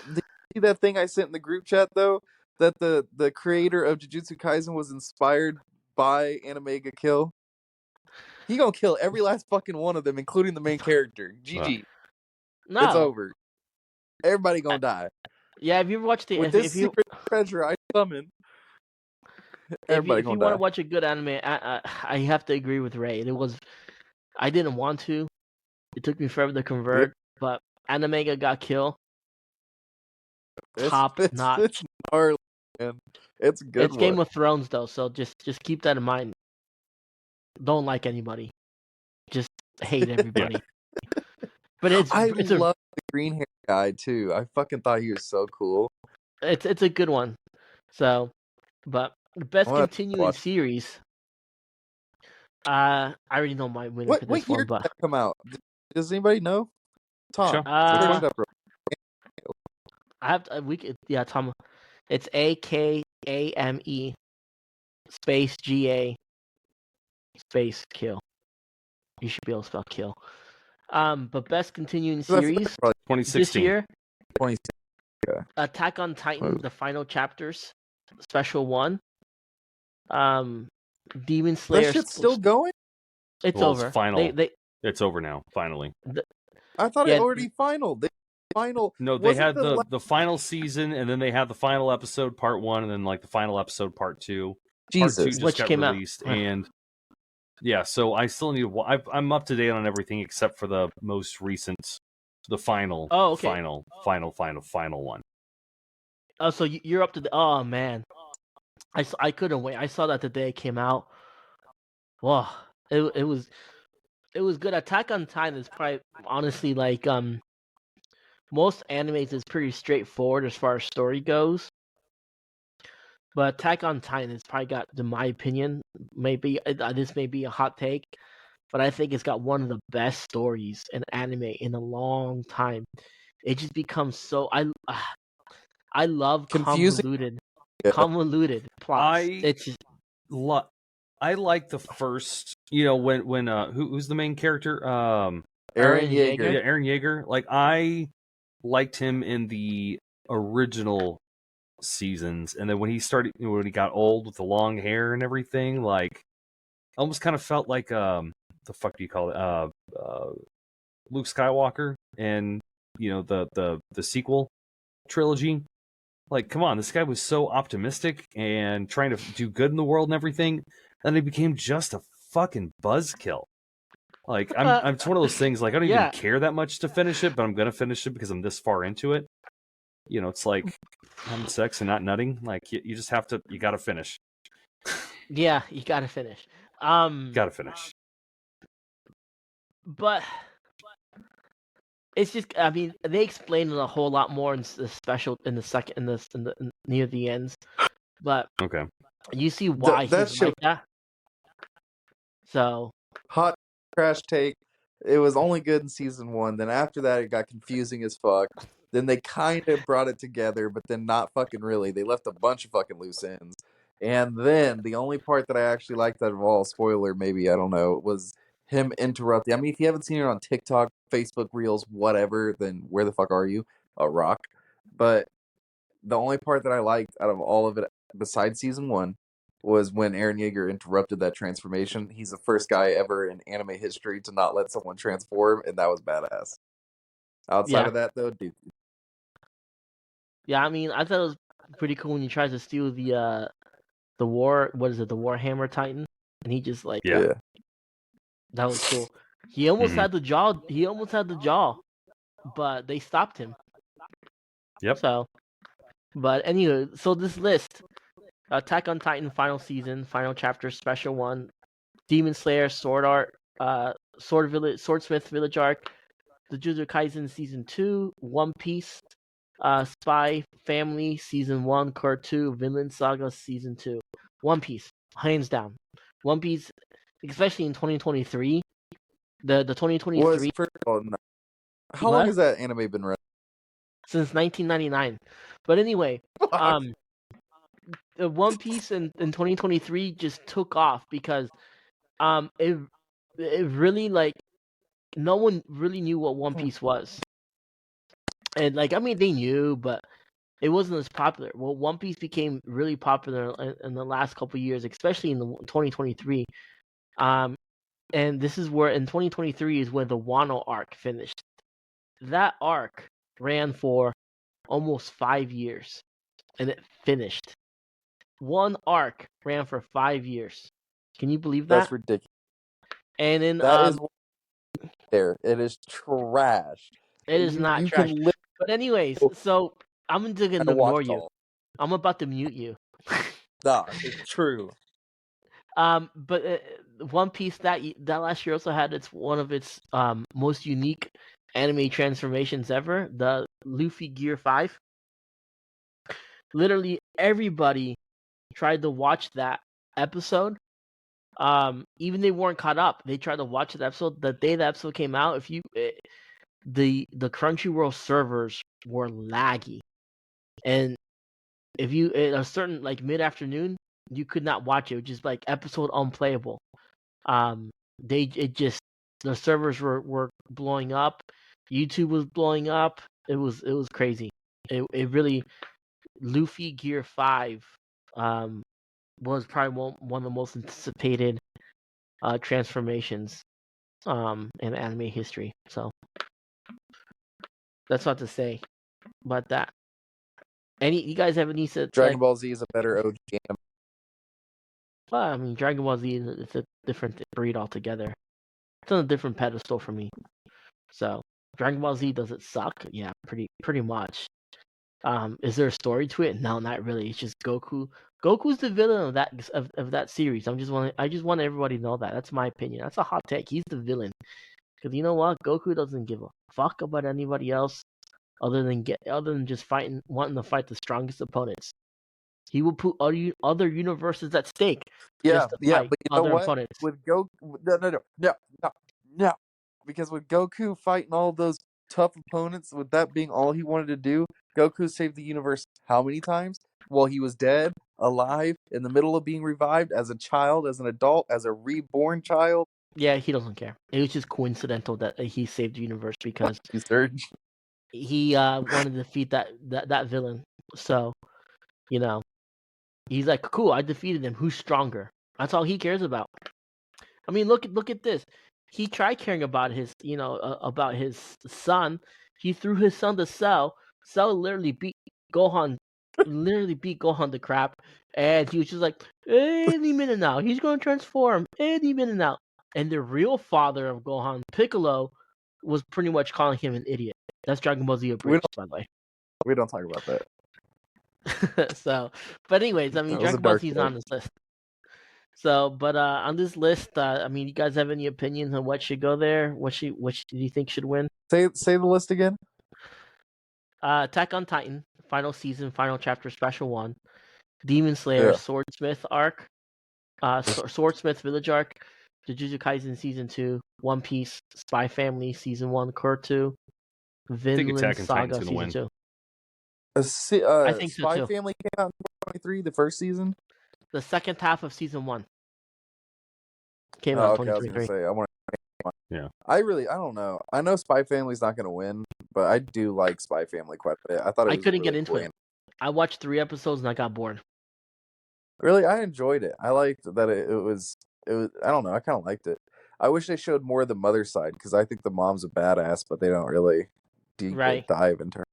that thing I sent in the group chat though? That the creator of Jujutsu Kaisen was inspired by Animega Kill. He gonna kill every last fucking one of them, including the main character. GG. No, it's over. Everybody gonna die. Yeah, if you watched the with this secret treasure I summon, everybody if you want to watch a good anime, I have to agree with Ray. I didn't want to. It took me forever to convert, but Animega got killed. Top notch. It's gnarly, man. It's good. It's Game of Thrones though, so just keep that in mind. Don't like anybody. Just hate everybody. But I love the green hair guy too. I fucking thought he was so cool. It's a good one. So, but the best continuing series. I already know my winner for this one, but did that come out? Does anybody know? Tom. Sure. I have to, Tom. It's AKAME space GA space kill. You should be able to spell kill. But best continuing series 2016. This year. 2016. Yeah. Attack on Titan, the final chapters, special 1. Demon Slayer. That shit's still going? It's over. It's final. It's over now. Finally. I thought it already final. No, they had the final season, and then they had the final episode part 1, and then like the final episode part 2. Jesus, Part 2 just which got came released, out. And Yeah, so I still need to. I'm up to date on everything except for the most recent, the final, Oh, okay. final one. Oh, so you're up to the. Oh man, I couldn't wait. I saw that the day it came out. Wow, it was good. Attack on Titan is probably honestly like most animes is pretty straightforward as far as story goes. But Attack on Titan has probably got, in my opinion, maybe this may be a hot take, but I think it's got one of the best stories in anime in a long time. It just becomes so I love Confusing. convoluted plots. It's just, I like the first, when who's the main character? Eren Yeager. Yeah, Eren Yeager. Like I liked him in the original seasons, and then when he got old with the long hair and everything, like almost kind of felt like the fuck do you call it? Luke Skywalker and the sequel trilogy. Like, come on, this guy was so optimistic and trying to do good in the world and everything, and he became just a fucking buzzkill. Like, it's one of those things. Like, I don't even care that much to finish it, but I'm gonna finish it because I'm this far into it. It's like having sex and not nutting. Like, you just have to. You got to finish. Yeah, you gotta finish. Got to finish. But it's just, I mean, they explain it a whole lot more in the special in the second near the ends. But okay, you see why he's like that. So hot trash take. It was only good in season 1. Then after that, it got confusing as fuck. Then they kind of brought it together, but then not fucking really. They left a bunch of fucking loose ends. And then the only part that I actually liked out of all, spoiler maybe, I don't know, was him interrupting. I mean, if you haven't seen it on TikTok, Facebook Reels, whatever, then where the fuck are you? A rock. But the only part that I liked out of all of it, besides season 1, was when Eren Yeager interrupted that transformation. He's the first guy ever in anime history to not let someone transform, and that was badass. Outside of that, though, dude. Yeah, I mean, I thought it was pretty cool when he tries to steal the Warhammer Titan, and he just like yeah. That was cool. He almost had the jaw. He almost had the jaw, but they stopped him. Yep. So, but anyway, so this list: Attack on Titan final season, final chapter, special one, Demon Slayer, Sword Art, Swordsmith Village arc, the Jujutsu Kaisen season 2, One Piece, Spy Family season 1, Core 2, Vinland Saga season 2. One Piece, hands down. One Piece, especially in 2023. The 2023 was first of all, how long has that anime been running? Since 1999. But anyway, the One Piece in 2023 just took off because it really, like, no one really knew what One Piece was. And like, I mean, they knew, but it wasn't as popular. Well, One Piece became really popular in the last couple of years, especially in the 2023. And this is where in 2023 is where the Wano arc finished. That arc ran for almost 5 years, and it finished. One arc ran for 5 years. Can you believe that? That's ridiculous. And then that is there. It is trash. It is not trash. But anyways, so I'm gonna ignore you. I'm about to mute you. Nah, it's true. But One Piece that last year also had one of its most unique anime transformations ever, the Luffy Gear 5. Literally everybody tried to watch that episode. Even they weren't caught up. They tried to watch that episode. The day that episode came out, the Crunchyroll servers were laggy, and if you at a certain like mid-afternoon, you could not watch it. It was just like episode unplayable. The servers were blowing up. YouTube was blowing up. It was crazy. It really, Luffy Gear 5 was probably one of the most anticipated transformations in anime history. So that's what to say about that. You guys have any Dragon Ball Z is a better OG anime. Well, I mean, Dragon Ball Z is a different breed altogether. It's on a different pedestal for me. So, Dragon Ball Z, does it suck? Yeah, pretty much. Is there a story to it? No, not really. It's just Goku. Goku's the villain of that series. I just want everybody to know that. That's my opinion. That's a hot take. He's the villain. Because you know what? Goku doesn't give a fuck about anybody else other than just wanting to fight the strongest opponents. He will put other universes at stake just to fight but you know other what? opponents. With Goku, no, because with Goku fighting all those tough opponents, with that being all he wanted to do, Goku saved the universe how many times? While he was dead, alive, in the middle of being revived, as a child, as an adult, as a reborn child. Yeah, he doesn't care. It was just coincidental that he saved the universe because he wanted to defeat that villain. So, you know, he's like, cool, I defeated him. Who's stronger? That's all he cares about. I mean, look at this. He tried caring about about his son. He threw his son to Cell. Cell literally beat Gohan, to crap, and he was just like, any minute now, he's gonna transform. Any minute now, and the real father of Gohan, Piccolo, was pretty much calling him an idiot. That's Dragon Ball Z abridged, by the way. We don't talk about that. So, but anyways, I mean, Dragon Ball Z is on this list. So, but on this list, I mean, you guys have any opinions on what should go there? Which do you think should win? Say the list again. Attack on Titan, final season, final chapter, special one, Demon Slayer, Swordsmith arc, Swordsmith Village arc, Jujutsu Kaisen season 2, One Piece, Spy Family season 1, Cour 2, Vinland Saga season 2. I think so too. Spy Family came out in 2023, the first season. The second half of season 1 came out in 2023. I was gonna say, I don't know. I know Spy Family's not gonna win, but I do like Spy Family quite a bit. I thought I couldn't get into it. I watched 3 episodes and I got bored. Really, I enjoyed it. I liked that it was. I don't know. I kind of liked it. I wish they showed more of the mother side because I think the mom's a badass, but they don't really dive into her.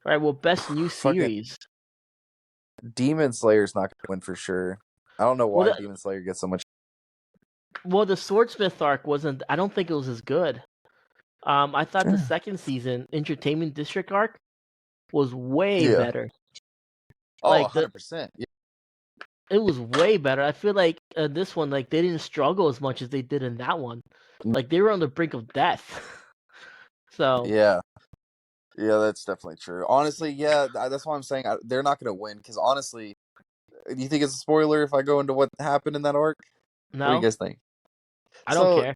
All right. Well, best new series. Demon Slayer's not going to win for sure. I don't know why Demon Slayer gets so much. Well, the Swordsmith arc wasn't. I don't think it was as good. I thought the second season, Entertainment District arc, was way better. Oh, 100%. It was way better. I feel like this one, like they didn't struggle as much as they did in that one. Like they were on the brink of death. So yeah, that's definitely true. Honestly, that's why I'm saying they're not going to win. Because honestly, do you think it's a spoiler if I go into what happened in that arc? No. What do you guys think? I don't care.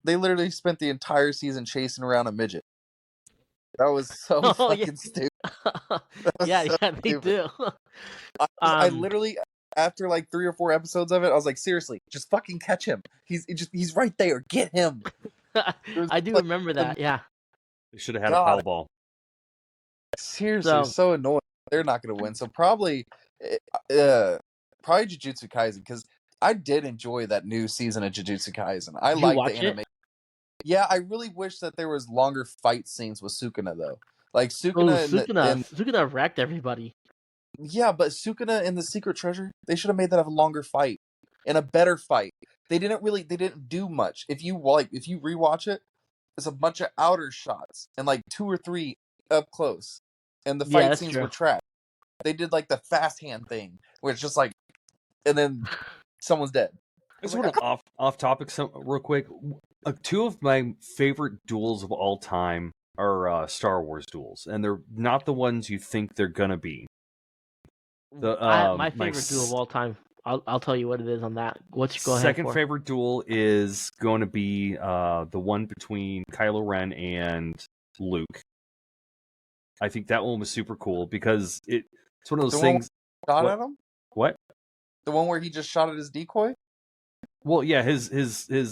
They literally spent the entire season chasing around a midget. That was so fucking stupid. They do. I literally, after like 3 or 4 episodes of it, I was like, seriously, just fucking catch him. He's right there. Get him. I do remember that. Yeah. They should have had a foul ball. Seriously, so annoying. They're not going to win. So probably Jujutsu Kaisen, because I did enjoy that new season of Jujutsu Kaisen. I like the anime. Yeah, I really wish that there was longer fight scenes with Sukuna though. Like Sukuna wrecked everybody. Yeah, but Sukuna and the Secret Treasure, they should have made that have a longer fight and a better fight. They didn't do much. If you rewatch it, it's a bunch of outer shots and like 2 or 3 up close, and the fight scenes were trash. They did like the fast hand thing, where it's just like, and then someone's dead. It's sort of off topic, real quick. 2 of my favorite duels of all time are Star Wars duels, and they're not the ones you think they're gonna be. My favorite duel of all time. I'll tell you what it is on that. Go ahead. Second favorite duel is going to be the one between Kylo Ren and Luke. I think that one was super cool because it's one of those things. Shot at him? What? The one where he just shot at his decoy? Well, yeah, his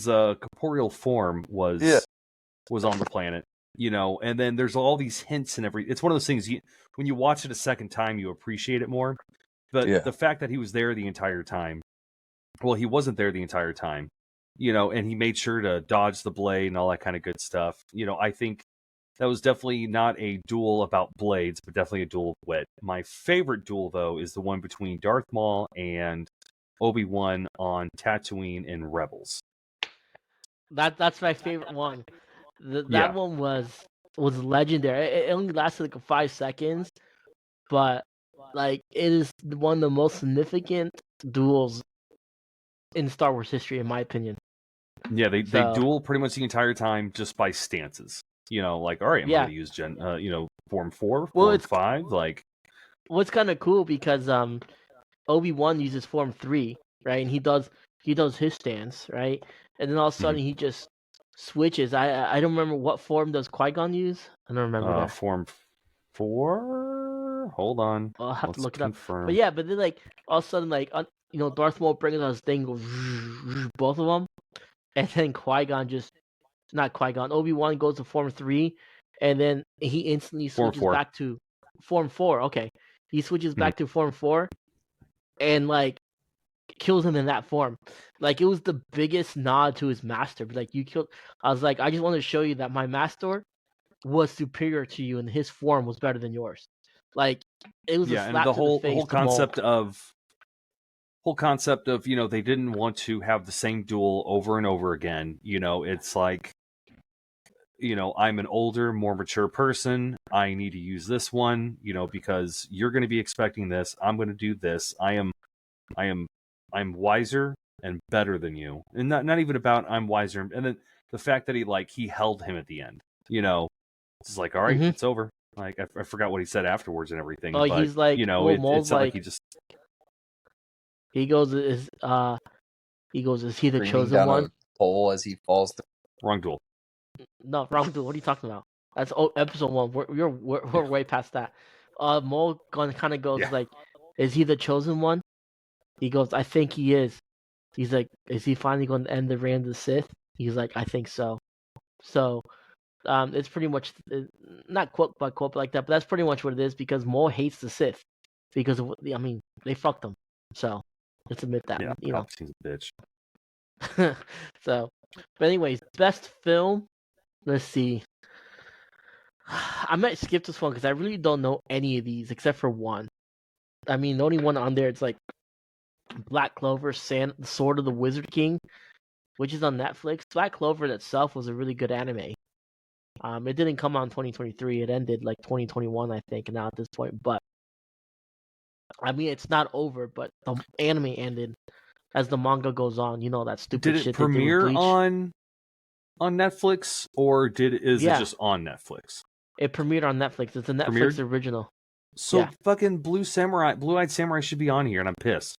corporeal form was on the planet, and then there's all these hints and everything. It's one of those things when you watch it a second time, you appreciate it more. But the fact that he was there the entire time, well, he wasn't there the entire time, and he made sure to dodge the blade and all that kind of good stuff. I think That was definitely not a duel about blades, but definitely a duel of wit. My favorite duel, though, is the one between Darth Maul and Obi-Wan on Tatooine in Rebels. That's my favorite one. That Yeah. one was legendary. It only lasted like 5 seconds, but like it is one of the most significant duels in Star Wars history, in my opinion. Yeah, they duel pretty much the entire time just by stances. Like, all right, I'm going to use Form 4, Form 5, like. What's kind of cool because Obi-Wan uses Form 3, right? And he does his stance, right? And then all of a sudden he just switches. I don't remember what form does Qui-Gon use. I don't remember that. Form 4. Hold on. I'll have to look it up. Confirm. But yeah, but then like all of a sudden like Darth Maul brings out his thing, goes both of them, and then Obi-Wan goes to Form 3, and then he instantly switches back to Form 4. Okay, he switches back to Form 4, and like kills him in that form. Like it was the biggest nod to his master. Like I was like, I just want to show you that my master was superior to you, and his form was better than yours. Like it was a slap and the to whole the face. Whole concept of they didn't want to have the same duel over and over again. It's like I'm an older, more mature person. I need to use this one, because you're going to be expecting this. I'm going to do this. I'm wiser and better than you, and not even about I'm wiser. And then the fact that he held him at the end, it's like, all right, it's over. Like I forgot what he said afterwards and everything. Oh, but, he's like, it's not like he just. He goes, is he the chosen one? A pole as he falls. Wrong duel. No, wrong duel. What are you talking about? That's episode 1. We're way past that. Maul kind of goes like, is he the chosen one? He goes, I think he is. He's like, is he finally going to end the reign of the Sith? He's like, I think so. So, it's pretty much not quote by quote like that, but that's pretty much what it is because Maul hates the Sith because of they fucked him. So let's admit that. Yeah, Palpatine's a bitch. So, but anyways, best film. Let's see. I might skip this one because I really don't know any of these except for one. I mean, the only one on there it's like Black Clover, Sword of the Wizard King, which is on Netflix. Black Clover itself was a really good anime. It didn't come out in 2023. It ended like 2021, I think, now at this point. But I mean, it's not over. But the anime ended as the manga goes on. That stupid shit. Did it premiere on Netflix, or is it just on Netflix? It premiered on Netflix. It's a Netflix original. So fucking Blue-Eyed Samurai should be on here, and I'm pissed.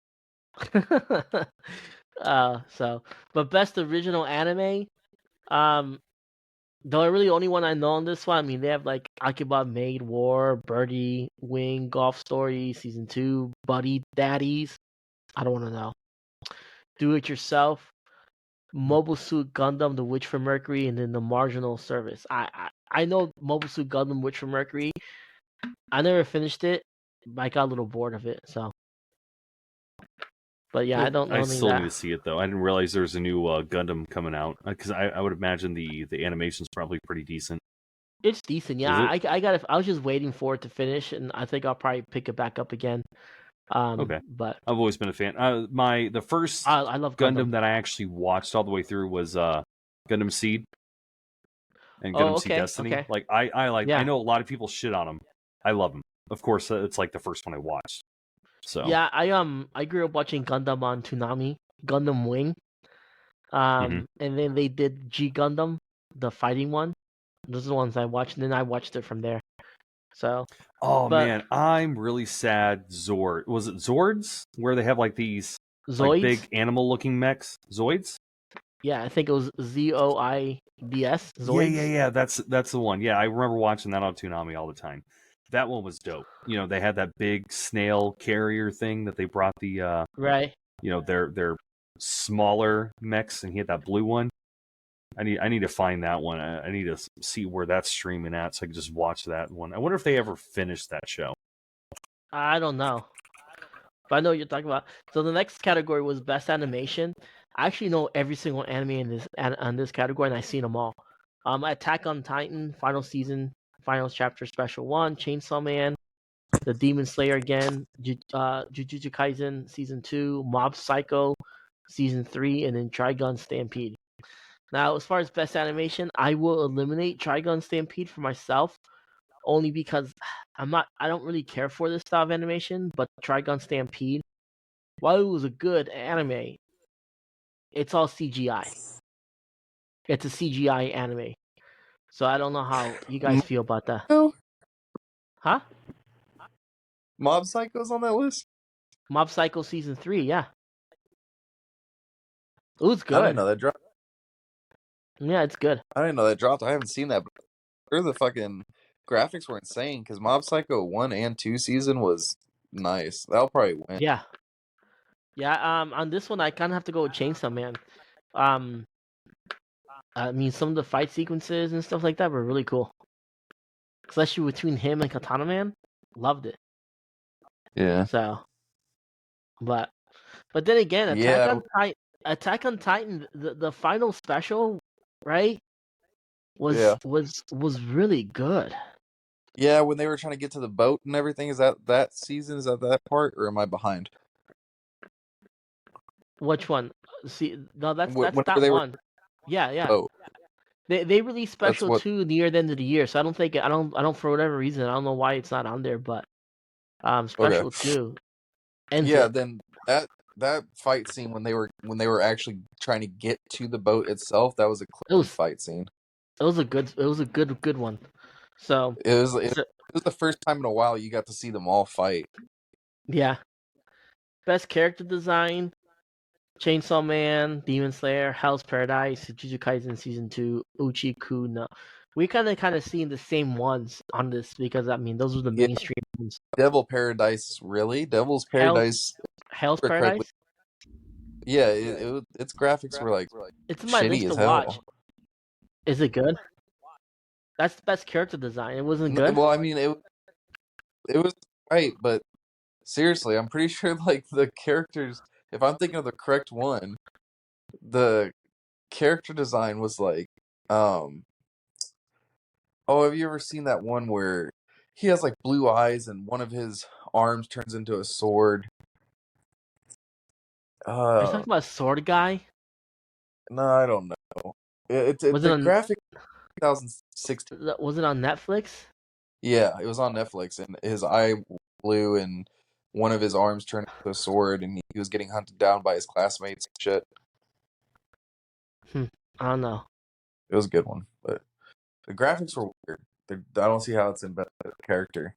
But best original anime, the really only one I know on this one. I mean, they have like Akiba Maid War, Birdie, Wing, Golf Story, Season 2, Buddy Daddies. I don't want to know. Do It Yourself, Mobile Suit Gundam, The Witch from Mercury, and then The Marginal Service. I know Mobile Suit Gundam, Witch from Mercury. I never finished it, but I got a little bored of it. So, but yeah, I don't know. I still need to see it though. I didn't realize there was a new Gundam coming out because I would imagine the animation's probably pretty decent. It's decent, yeah. I was just waiting for it to finish, and I think I'll probably pick it back up again. Okay, but I've always been a fan. The first I love Gundam that I actually watched all the way through was Gundam Seed and Gundam Seed Destiny. Okay. Like I know a lot of people shit on them. I love them. Of course, it's like the first one I watched. So yeah, I grew up watching Gundam on Toonami, Gundam Wing, and then they did G Gundam, the fighting one. Those are the ones I watched, and then I watched it from there. So, man, I'm really sad. Zord, was it Zords where they have like these like, big animal-looking mechs? Zoids? Yeah, I think it was Zoids. Zoids? Yeah. That's the one. Yeah, I remember watching that on Toonami all the time. That one was dope. They had that big snail carrier thing that they brought the right. Their smaller mechs, and he had that blue one. I need to find that one. I need to see where that's streaming at so I can just watch that one. I wonder if they ever finished that show. I don't know. But I know what you're talking about. So the next category was best animation. I actually know every single anime in this category, and I've seen them all. Attack on Titan, final season, final chapter, special 1, Chainsaw Man, The Demon Slayer again, Jujutsu Kaisen season 2, Mob Psycho season 3, and then Trigun Stampede. Now, as far as best animation, I will eliminate Trigun Stampede for myself, only because I don't really care for this style of animation. But Trigun Stampede, while it was a good anime, it's all CGI. It's a CGI anime, so I don't know how you guys feel about that. No. Huh? Mob Psycho's on that list? Mob Psycho season 3, yeah. It was good. I didn't know that dropped. Yeah, it's good. I didn't know that dropped. I haven't seen that, but the fucking graphics were insane because Mob Psycho 1 and 2 season was nice. That'll probably win. Yeah. On this one, I kind of have to go with Chainsaw Man. I mean, some of the fight sequences and stuff like that were really cool, especially between him and Katana Man. Loved it. Yeah. So, but then again, Attack on Titan, the final special, right? Was really good. Yeah, when they were trying to get to the boat and everything, is that season? Is that part, or am I behind? Which one? See, no, that's Whenever that they one. Were... Yeah. Oh. They released special 2 near the end of the year, so I don't for whatever reason, I don't know why it's not on there, but special 2. Yeah, then that fight scene when they were actually trying to get to the boat itself, that was a clean fight scene. It was a good one. So it was the first time in a while you got to see them all fight. Yeah. Best character design: Chainsaw Man, Demon Slayer, Hell's Paradise, Jujutsu Kaisen Season 2, Uchi-ku no. We kind of seen the same ones on this because, I mean, those were the mainstream ones. Devil's Paradise. Hell's Paradise? Yeah, its graphics were like it's in my shitty list as to hell. Watch. Is it good? That's the best character design. It wasn't good? Well, I mean, it was right, but seriously, I'm pretty sure like the characters, if I'm thinking of the correct one, the character design was like, oh, have you ever seen that one where he has like blue eyes and one of his arms turns into a sword? Are you talking about Sword Guy? No, I don't know. It's a graphic 2016. Was it on Netflix? Yeah, it was on Netflix, and his eye blue and one of his arms turned into a sword, and he was getting hunted down by his classmates and shit. I don't know. It was a good one, but the graphics were weird. I don't see how it's in better character.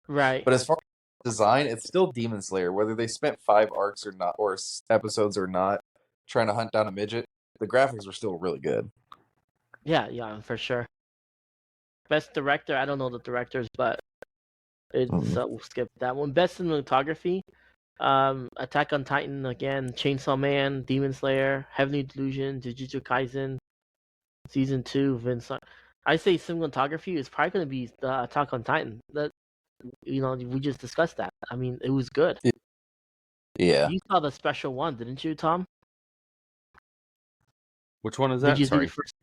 Right. But as far as design, it's still Demon Slayer. Whether they spent 5 arcs or not, or episodes or not, trying to hunt down a midget, the graphics were still really good. Yeah, for sure. Best director, I don't know the directors, but we'll skip that one. Best cinematography, Attack on Titan again, Chainsaw Man, Demon Slayer, Heavenly Delusion, Jujutsu Kaisen, Season 2, Vincent. I say cinematography is probably going to be Attack on Titan. That, we just discussed that. I mean, it was good. Yeah. You saw the special one, didn't you, Tom? Which one is that? Did you Sorry. see the first,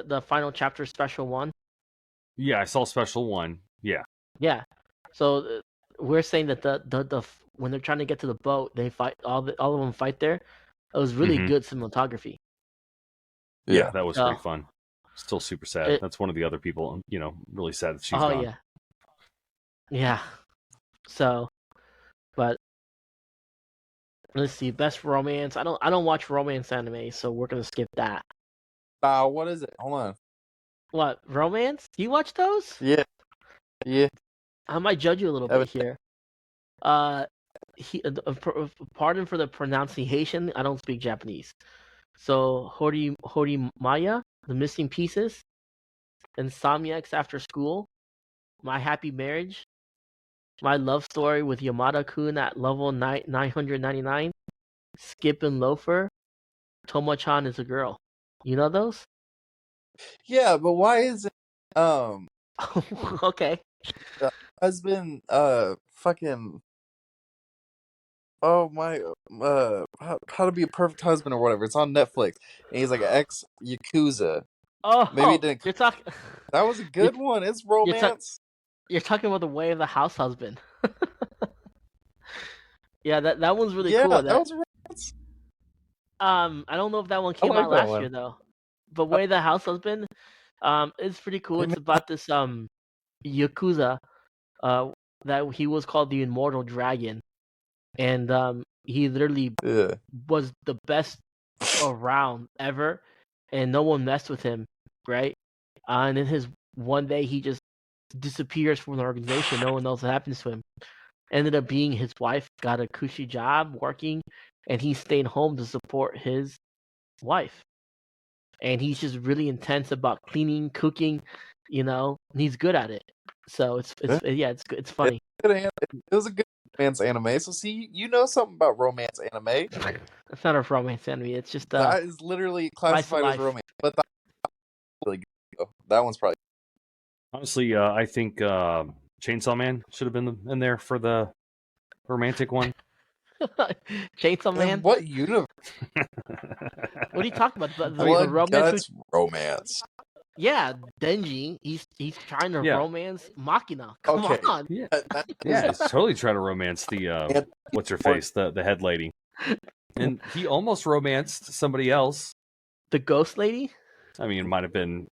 the final chapter special 1? Yeah, I saw special 1. Yeah. Yeah. So we're saying that the when they're trying to get to the boat, they fight all of them fight there. It was really good cinematography. Yeah, that was pretty fun. Still super sad. That's one of the other people, really sad that she's gone. Oh, yeah. Yeah. So, but let's see. Best romance. I don't watch romance anime, so we're gonna skip that. What is it? Hold on. What, romance? You watch those? Yeah. I might judge you a little bit here. Pardon for the pronunciation. I don't speak Japanese. So Hori Maya, The Missing Pieces, Insomniacs After School, My Happy Marriage, My Love Story with Yamada-kun at level 999, Skip and Loafer, Tomo-chan is a Girl. You know those? Yeah, but why is it okay. Husband fucking my how to be a perfect husband or whatever. It's on Netflix. And he's like an ex Yakuza. Oh, Maybe it didn't. you're talking. That was a good one. It's romance. You're talking about the way of the house husband. Yeah, that one's really Yeah, cool. that was romance. I don't know if that one I came like out that last one. year though. But Way of the House Husband, it's pretty cool. It's about this yakuza, that he was called the Immortal Dragon, and he literally Yeah. was the best around ever, and no one messed with him, right? And then his one day he just disappears from the organization. No one knows what happens to him. Ended up being his wife, got a cushy job working, and he stayed home to support his wife. And he's just really intense about cleaning, cooking, and he's good at it. So it's it's funny. It was a good romance anime. So see, you know something about romance anime. It's not a romance anime. It's just That is literally classified as romance. But really good. That one's probably. Honestly, I think Chainsaw Man should have been in there for the romantic one. Chainsaw Man. In what universe? What are you talking about? The romance? That's romance. Yeah, Denji. He's trying to romance Machina. Come on. Yeah, he's totally trying to romance the what's her face, the head lady, and he almost romanced somebody else. The ghost lady. I mean, it might have been.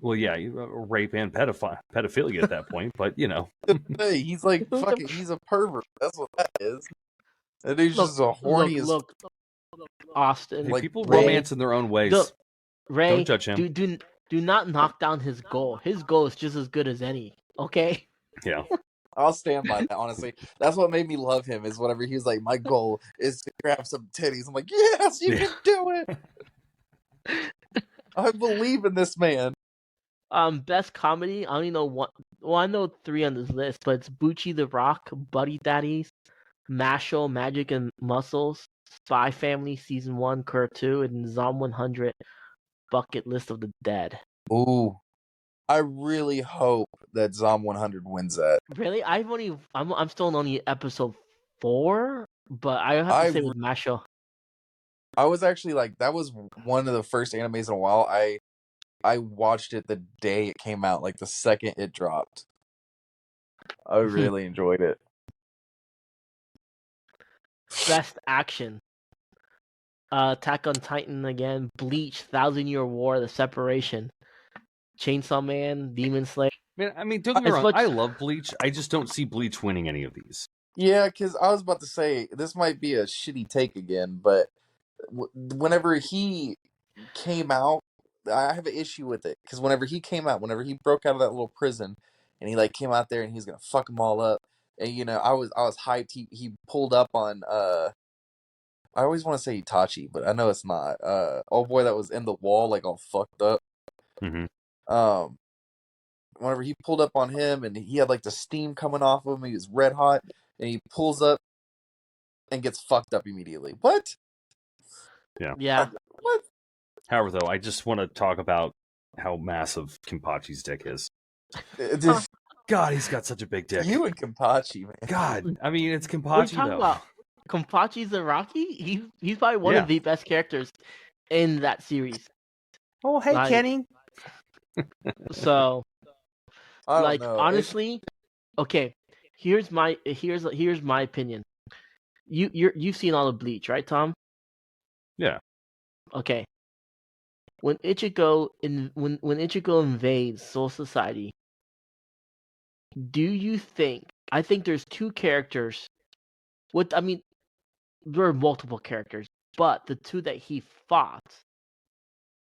Well, yeah, rape and pedophilia at that point, but he's like fucking. He's a pervert. That's what that is. And he's just a horny. Look, Austin. Like, people romance in their own ways. Ray, don't judge him. Do not knock down his goal. His goal is just as good as any. Okay. Yeah. I'll stand by that. Honestly, that's what made me love him. Is whenever he was like, "My goal is to grab some titties." I'm like, "Yes, you can do it." I believe in this man. Best comedy. I only know one. Well, I know 3 on this list, but it's Bucci the Rock, Buddy Daddies, Mashal, Magic and Muscles, Spy Family Season 1, Cur 2, and Zom 100, Bucket List of the Dead. Ooh, I really hope that Zom 100 wins that. Really? I'm still only episode 4, but I have to say with Mashal. I was actually like, that was one of the first animes in a while. I watched it the day it came out, like the second it dropped. I really enjoyed it. Best action. Attack on Titan again, Bleach, 1,000-Year War, The Separation, Chainsaw Man, Demon Slayer. Man, I mean, don't get me wrong, I love Bleach. I just don't see Bleach winning any of these. Yeah, because I was about to say, this might be a shitty take again, but whenever he came out, I have an issue with it. Because whenever he came out, whenever he broke out of that little prison, and he like came out there and he's gonna fuck them all up, and I was hyped. He pulled up on I always want to say Itachi, but I know it's not. Old boy that was in the wall, like all fucked up. Mm-hmm. Whenever he pulled up on him, and he had like the steam coming off of him, he was red hot, and he pulls up and gets fucked up immediately. What? Yeah. What? However, though, I just want to talk about how massive Kenpachi's dick is. God, he's got such a big dick. You and Kenpachi, man. God, I mean, it's Kenpachi, what are you talking about? Kenpachi's Iraqi? He's probably one of the best characters in that series. Oh, hey, Kenny. So, I don't know. Honestly, okay. Here's my opinion. You've seen all of Bleach, right, Tom? Yeah. Okay. When Ichigo invades Soul Society, do you think? I think there's 2 characters. There are multiple characters, but the 2 that he fought,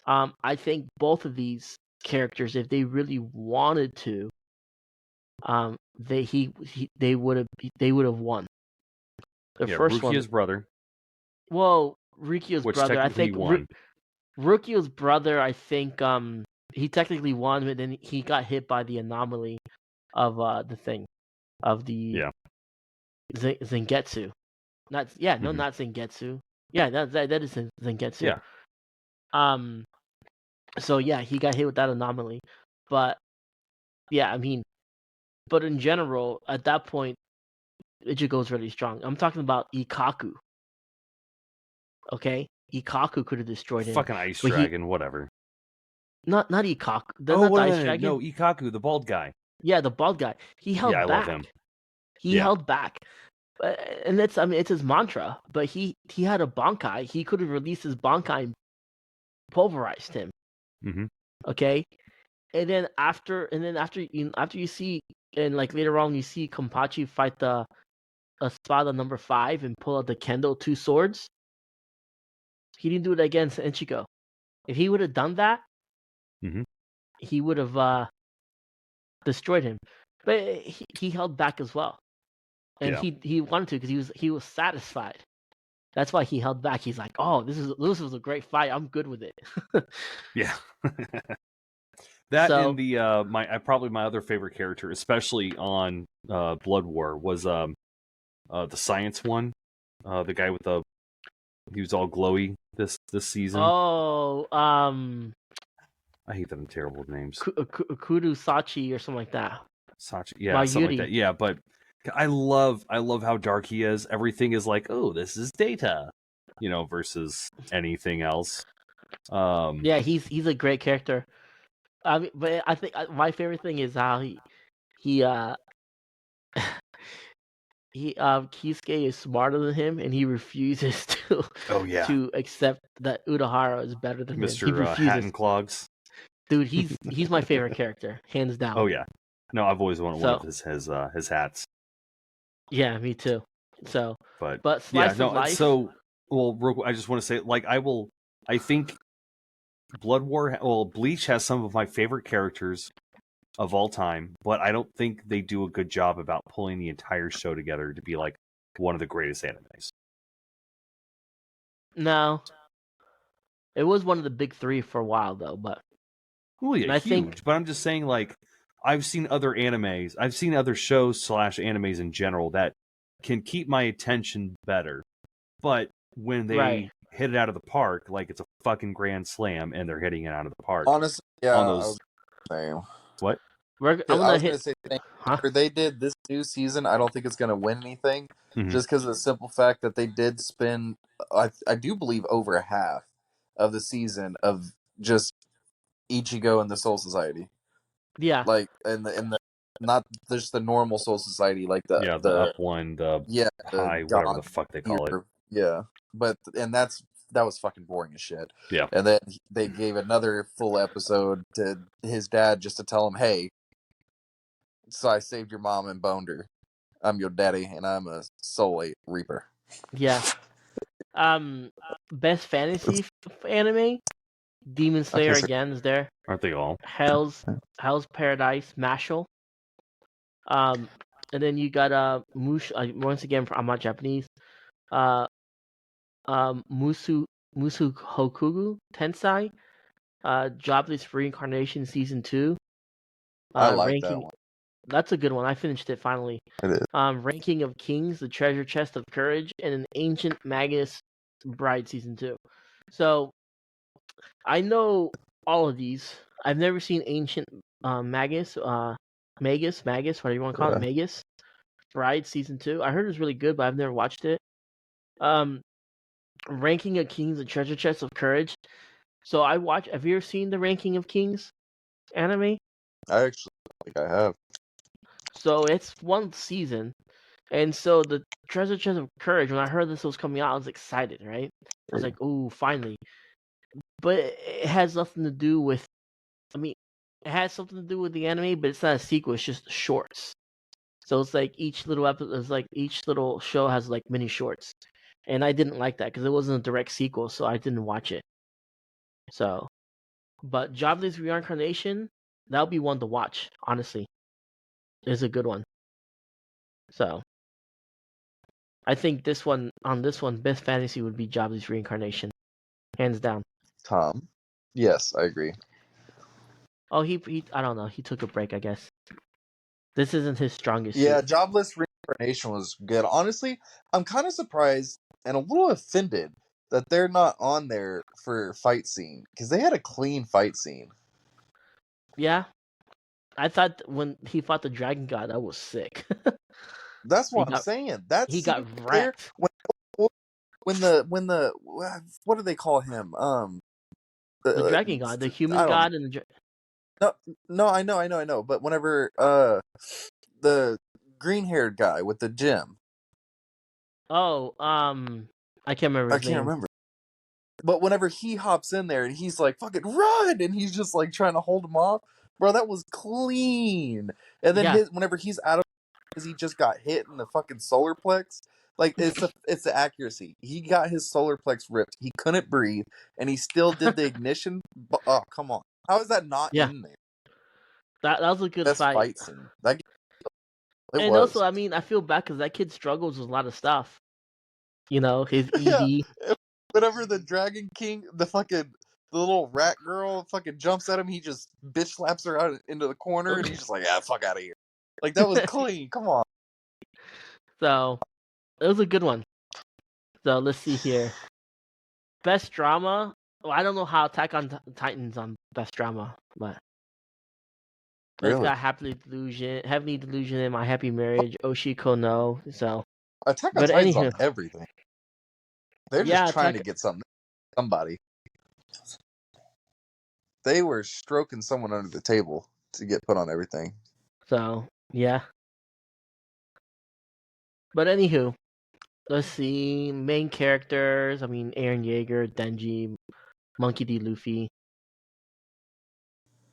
I think both of these characters, if they really wanted to, they would have won. The first one, Rukio's brother. Well, Rukio's brother, I think. Won. Rukio's brother, I think, he technically won, but then he got hit by the anomaly of the thing, of the Zangetsu. Not Zangetsu. Yeah, that is Zangetsu. Yeah. So yeah, he got hit with that anomaly, but yeah, but in general, at that point, Ichigo's really strong. I'm talking about Ikaku. Okay, Ikaku could have destroyed him. Fucking ice dragon, whatever. not Ikaku. Oh, Not the Ice Dragon. no, Ikaku, the bald guy. Yeah, the bald guy. He held I back. love him. He held back. And it's it's his mantra. But he had a Bankai. He could have released his Bankai and pulverized him. Mm-hmm. Okay? And then after you see, and like later on you see Kampachi fight the Espada number 5 and pull out the Kendo 2 swords. He didn't do it against Ichigo. If he would have done that, he would have destroyed him. But he held back as well, and he wanted to because he was satisfied. That's why he held back. He's like, "Oh, this was a great fight. I'm good with it." Yeah. That and the probably my other favorite character, especially on Blood War, was the science one, the guy with he was all glowy this season. Oh, I hate them terrible names. Kudu Sachi or something like that. Sachi, yeah, something like that. Yeah, but I love how dark he is. Everything is like, oh, this is data, versus anything else. Yeah, he's a great character. I mean, but I think my favorite thing is how Kisuke is smarter than him, and he refuses to to accept that Urahara is better than him. He refuses. Hat and Clogs. Dude, he's my favorite character, hands down. Oh yeah, no, I've always wanted one of his hats. Yeah, me too. So, but slice of life. So, well, I just want to say, like, I think Blood War, Bleach has some of my favorite characters of all time, but I don't think they do a good job about pulling the entire show together to be like one of the greatest animes. No, it was one of the big 3 for a while though, but but I'm just saying, like, I've seen other animes, I've seen other shows / animes in general that can keep my attention better, but when they hit it out of the park, like it's a fucking grand slam, and they're hitting it out of the park. Honestly, yeah. On those... What? I was gonna say, after they did this new season, I don't think it's gonna win anything, just because of the simple fact that they did spend, I do believe, over half of the season of just Ichigo and the Soul Society. Yeah, like in the not just the normal Soul Society, like the up one, the high, whatever the fuck they call it. Yeah, but that was fucking boring as shit. Yeah, and then they gave another full episode to his dad just to tell him, hey, so I saved your mom and boned her. I'm your daddy, and I'm a Soul Reaper. Yeah. Best fantasy anime. Demon Slayer again is there. Aren't they all? Hell's Paradise, Mashal. And then you got once again, I'm not Japanese. Musu Hokugu Tensai. Jobless Reincarnation Season 2. I like that one. That's a good one. I finished it finally. It is. Ranking of Kings, The Treasure Chest of Courage, and an Ancient Magus Bride Season 2. So I know all of these. I've never seen Ancient Magus, whatever you want to call it, Magus Bride Season 2. I heard it was really good, but I've never watched it. Ranking of Kings, The Treasure Chest of Courage. So have you ever seen the Ranking of Kings anime? I actually think I have. So it's one season. And so the Treasure Chest of Courage, when I heard this was coming out, I was excited, right? I was like, ooh, finally. But it has nothing to do with, it has something to do with the anime, but it's not a sequel, it's just shorts. So it's like each little episode, each little show has like mini shorts. And I didn't like that because it wasn't a direct sequel, so I didn't watch it. So, but Jobless Reincarnation, that'll be one to watch, honestly. It's a good one. So, I think this one, best fantasy would be Jobless Reincarnation. Hands down. Tom? Yes, I agree. Oh, he I don't know. He took a break, I guess. This isn't his strongest suit. Yeah, Jobless Reincarnation was good. Honestly, I'm kind of surprised and a little offended that they're not on there for fight scene, because they had a clean fight scene. Yeah. I thought when he fought the Dragon God, that was sick. That's what I'm saying. He got wrecked. When the what do they call him? The dragon god, the human god, and no, I know. But whenever the green-haired guy with the gem. Oh, I can't remember his name. But whenever he hops in there and he's like, fucking run! And he's just like trying to hold him off. Bro, that was clean. And then whenever he's out of because he just got hit in the fucking solar plex. Like it's the accuracy. He got his solar plex ripped. He couldn't breathe, and he still did the ignition. Oh, come on! How is that not in there? That was a good fight scene. Also, I mean, I feel bad because that kid struggles with a lot of stuff. You know, his ED. Whenever the Dragon King, the little rat girl fucking jumps at him, he just bitch slaps her out into the corner, and he's just like, fuck out of here. Like, that was clean. Come on. So, it was a good one. So, let's see here. Best drama? Well, I don't know how Attack on Titan's on best drama, but it's got Heavenly Delusion, and My Happy Marriage, Oshiko no. So, Attack on Titan's on everything. They're just trying to get somebody. They were stroking someone under the table to get put on everything. So, yeah. But anywho, let's see. Main characters, I mean, Eren Yeager, Denji, Monkey D. Luffy.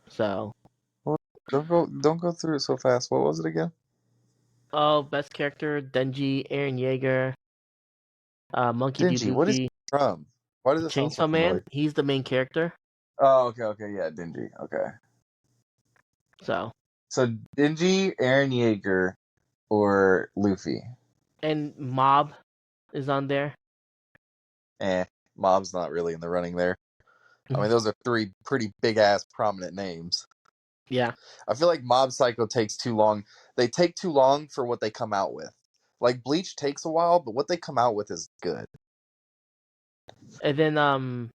So. Well, don't go through it so fast. What was it again? Oh, best character, Denji, Eren Yeager, Monkey D. Luffy. What is he from? Why does it sound so familiar? Chainsaw Man, he's the main character. Oh, okay, yeah, Denji, okay. So Denji, Eren Yeager, or Luffy. And Mob is on there. Mob's not really in the running there. I mean, those are three pretty big-ass prominent names. Yeah. I feel like Mob Psycho takes too long. They take too long for what they come out with. Like, Bleach takes a while, but what they come out with is good. And then,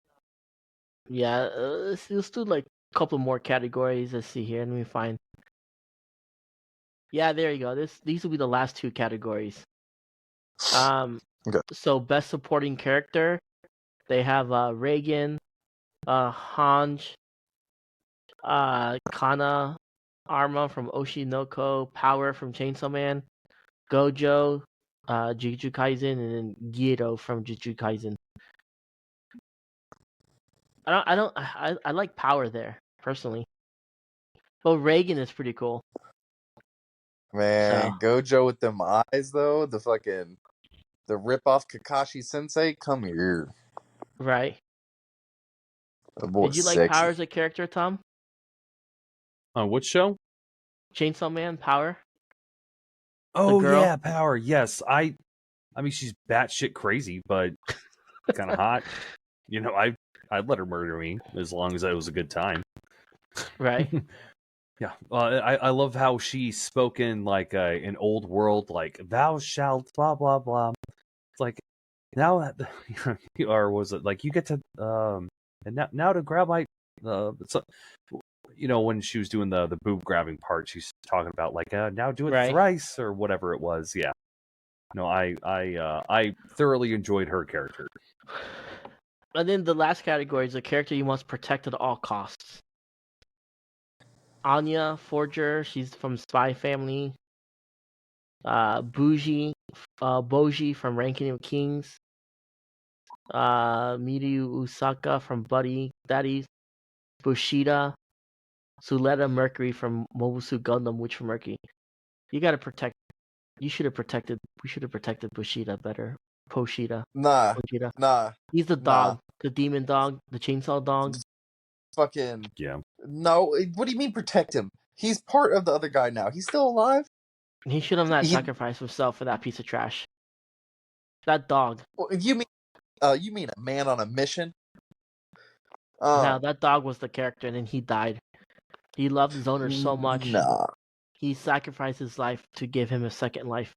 let's do like a couple more categories. Let's see here. Let me find. Yeah, there you go. These will be the last two categories. Okay. So best supporting character, they have Reagan, Hanj, Kana, Arma from Oshinoko, Power from Chainsaw Man, Gojo, Jujutsu Kaisen, and then Giro from Jujutsu Kaisen. I like Power there personally, but Reagan is pretty cool. Man, Gojo with them eyes though, the rip off Kakashi Sensei, come here. Right. Did you like Power as a character, Tom? Which show? Chainsaw Man, Power. Oh yeah, Power. Yes, I mean, she's batshit crazy, but kind of hot. You know, I'd let her murder me as long as it was a good time. Right. Yeah. I love how she's spoken like an old world, like thou shalt blah blah blah. It's like now, or was it like you get to and now to grab my you know, when she was doing the boob grabbing part, she's talking about like now do it thrice or whatever it was. Yeah. No, I thoroughly enjoyed her character. And then the last category is a character you must protect at all costs. Anya Forger, she's from Spy Family. Boji from Ranking of Kings. Miyu Usaka from Buddy Daddies. Bushida. Suletta Mercury from Mobile Suit Gundam, Witch from Mercury. You gotta protect. We should have protected Bushida better. Poshida. Nah. He's the dog, the demon dog, the chainsaw dog. Fucking yeah. No, what do you mean protect him? He's part of the other guy now. He's still alive. He should have not sacrificed himself for that piece of trash. That dog. You mean a man on a mission? No, that dog was the character, and then he died. He loved his owner so much. Nah. He sacrificed his life to give him a second life.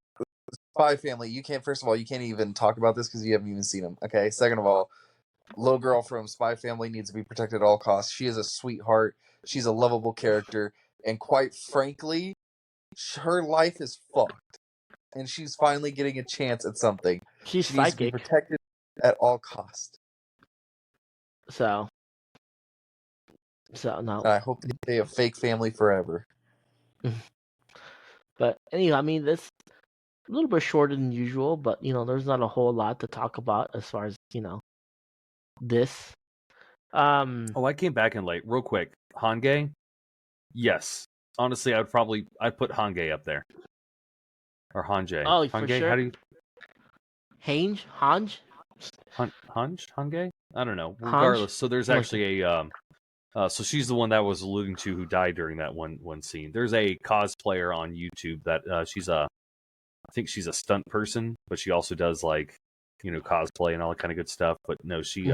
Spy Family, first of all, you can't even talk about this because you haven't even seen him. Okay. Second of all, little girl from Spy Family needs to be protected at all costs. She is a sweetheart. She's a lovable character, and quite frankly, her life is fucked. And she's finally getting a chance at something. She needs to be protected at all costs. So, So no. I hope they stay a fake family forever. But anyway, I mean, this a little bit shorter than usual, but there's not a whole lot to talk about as far as this. Oh, I came back in late, real quick. Hangei, yes. Honestly, I'd put Hangei up there, or Hanjay. Oh, for Hangei, sure. how do you Hanj? Hangei? I don't know. Hanj? Regardless, so there's actually so she's the one that I was alluding to who died during that one scene. There's a cosplayer on YouTube that I think she's a stunt person, but she also does like cosplay and all that kind of good stuff. But no, she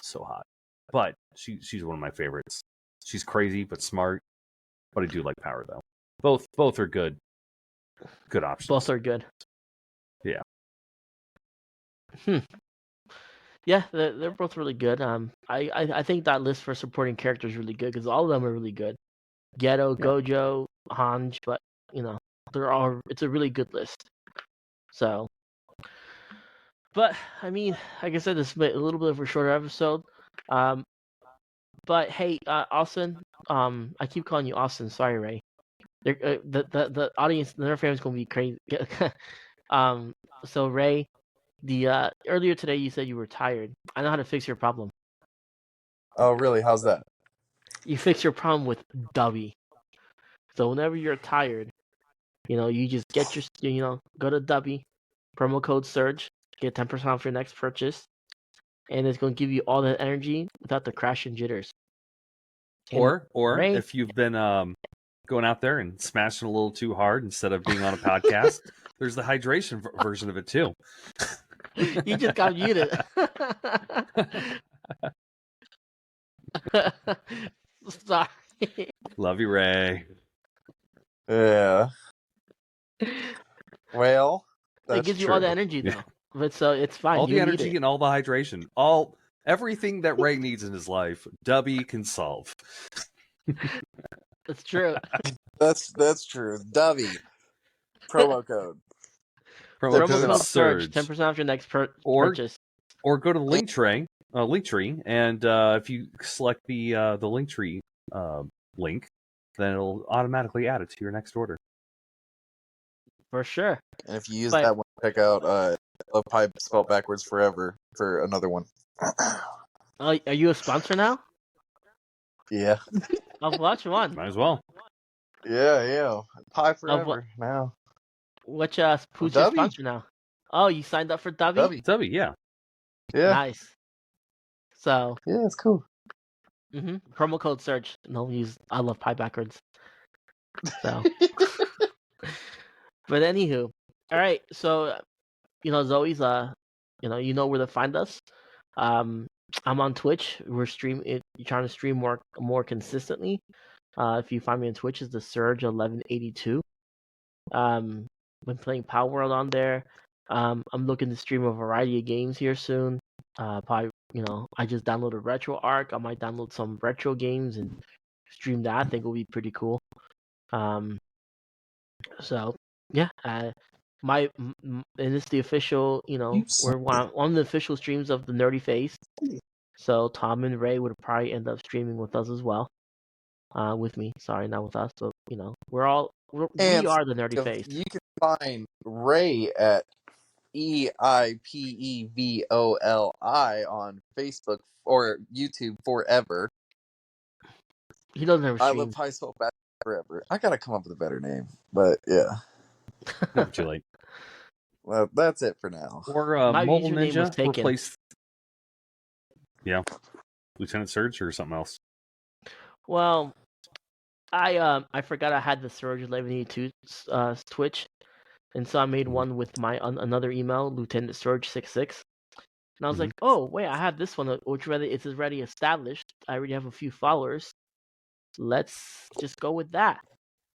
so hot. But she's one of my favorites. She's crazy but smart. But I do like Power though. Both are good options. Both are good. Yeah. Yeah, they're both really good. I think that list for supporting characters is really good because all of them are really good. Geto, Gojo, Hanj, but it's a really good list. So, but I mean, like I said, this is a little bit of a shorter episode. But hey, Austin, I keep calling you Austin. Sorry, Ray. The audience, their fans gonna be crazy. So Ray, the earlier today you said you were tired. I know how to fix your problem. Oh, really? How's that? You fix your problem with Dubby. So whenever you're tired, you just get your, go to Dubby, promo code Surge, get 10% off your next purchase, and it's going to give you all that energy without the crash and jitters. And Or Ray, if you've been going out there and smashing a little too hard instead of being on a podcast, there's the hydration version of it too. You just got muted. Sorry. Love you, Ray. Yeah. Well, that's it gives you true. all the energy though. But so it's fine. All you the energy and all the hydration. Everything that Ray needs in his life, Dubby can solve. That's true. That's true. Dubby. Promo code. Promo code Surge. 10% off your next purchase. Or go to the Linktree, and if you select the Linktree link, then it'll automatically add it to your next order. For sure. And if you use that one, check out Love Pipe spelled backwards forever for another one. Are you a sponsor now? Yeah. Of which one? Might as well. Yeah. Pie forever now. Who's your sponsor now? Oh, you signed up for Dubby? Dubby, yeah. Yeah. Nice. So. Yeah, it's cool. Promo code Surge. No, use I love pie backwards. So. But anywho, all right. So, as always, you know where to find us. I'm on Twitch. We're trying to stream more consistently. If you find me on Twitch, it's the Surge 1182. Been playing Power World on there. I'm looking to stream a variety of games here soon. Probably, I just downloaded Retro Arc. I might download some retro games and stream that. I think it'll be pretty cool. So yeah, and it's the official, we're one of the official streams of the Nerdy Face. So Tom and Ray would probably end up streaming with us as well. With me, sorry, not with us. So we are the Nerdy Face. You can find Ray at EIPEVOLI on Facebook or YouTube forever. He doesn't ever stream. I love Pie Spelled Back forever. I gotta come up with a better name, but yeah. Never too late. Well, that's it for now. Or Mobile Ninja replaced. Yeah, Lieutenant Surge or something else. Well, I forgot I had the Surge 1182 Twitch, and so I made one with my another email, Lieutenant Surge 66. And I was like, oh wait, I have this one, which it's already established. I already have a few followers. Let's just go with that.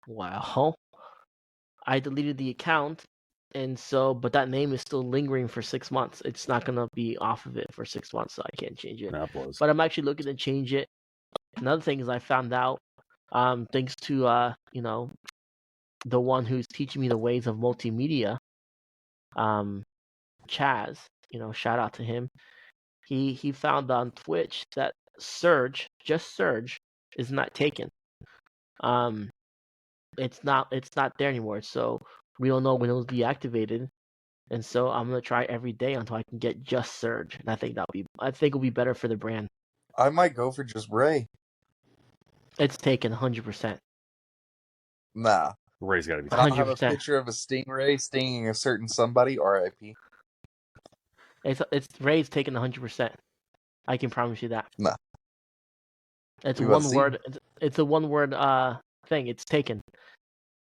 Well, I deleted the account, and but that name is still lingering for 6 months. It's not gonna be off of it for 6 months, so I can't change it. But I'm actually looking to change it. Another thing is I found out, thanks to the one who's teaching me the ways of multimedia, Chaz. Shout out to him. He found on Twitch that Surge, just Surge, is not taken. It's not there anymore. So we don't know when it was deactivated. And so I'm gonna try every day until I can get just Surge. And I think it'll be better for the brand. I might go for just Ray. It's taken 100%. Nah. Ray's got to be. And I'll have a picture of a stingray stinging a certain somebody. R.I.P. It's Ray's taken 100%. I can promise you that. Nah. It's one word. It's a one word thing. It's taken.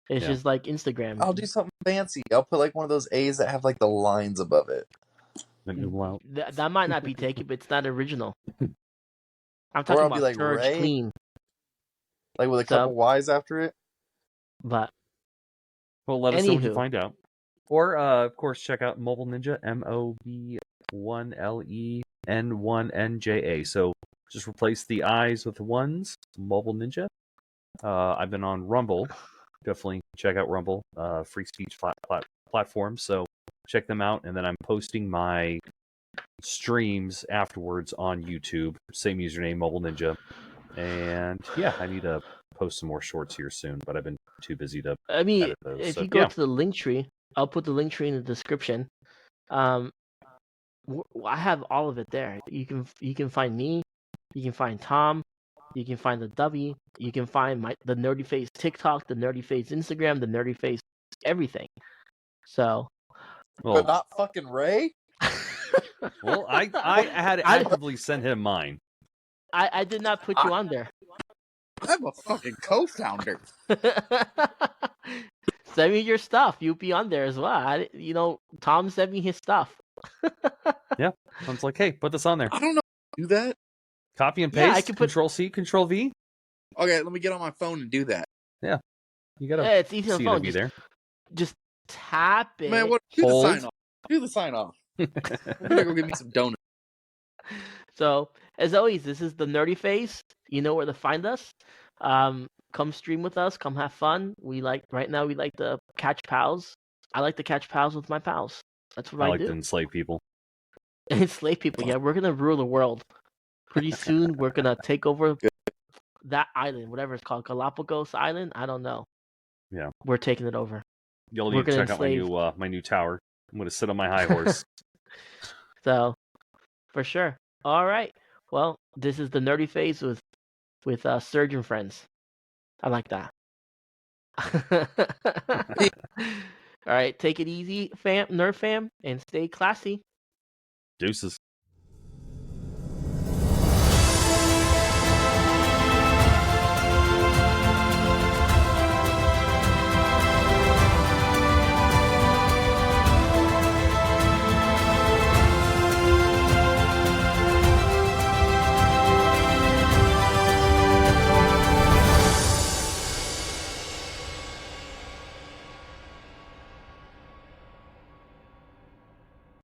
It's just like Instagram. I'll do something fancy. I'll put like one of those A's that have like the lines above it. That might not be taken, but it's not original. I'm talking about like Surge Ray, Clean. like with a couple Y's after it. But well, let us know when you find out. Or of course, check out Mobile Ninja, MOB1LEN1NJA. So just replace the I's with the ones. Mobile Ninja. I've been on Rumble. Definitely check out Rumble, free speech platform. So check them out, and then I'm posting my streams afterwards on YouTube. Same username, Mobile Ninja. And yeah, I need to post some more shorts here soon, but I've been too busy to. Edit those. If you go to the Linktree, I'll put the Linktree in the description. I have all of it there. You can find me, you can find Tom, you can find the W, you can find the Nerdy Face TikTok, the Nerdy Face Instagram, the Nerdy Face everything. So, but not fucking Ray. Well, I had to actively send him mine. I did not put you on there. I'm a fucking co-founder. Send me your stuff. You'll be on there as well. Tom sent me his stuff. Yeah, Tom's like, hey, put this on there. I don't know how to do that. Copy and paste. Yeah, I can Control C, Control V. Okay, let me get on my phone and do that. Yeah, you gotta. Yeah, it's easy on the phone. Be there. Just tap it. Man, do the sign off. Do the sign off. I'm gonna go get me some donuts. So, as always, this is the Nerdy Face. You know where to find us. Come stream with us. Come have fun. Right now we like to catch pals. I like to catch pals with my pals. That's what I do. I like to enslave people. Enslave people. Yeah, we're gonna rule the world. Pretty soon, we're gonna take over that island, whatever it's called, Galapagos Island. I don't know. Yeah, we're taking it over. You'll need to check out my new tower. I'm gonna sit on my high horse. So, for sure. All right. Well, this is the Nerdy Phase with Surge and Friends. I like that. All right, take it easy, Nerd fam, and stay classy. Deuces.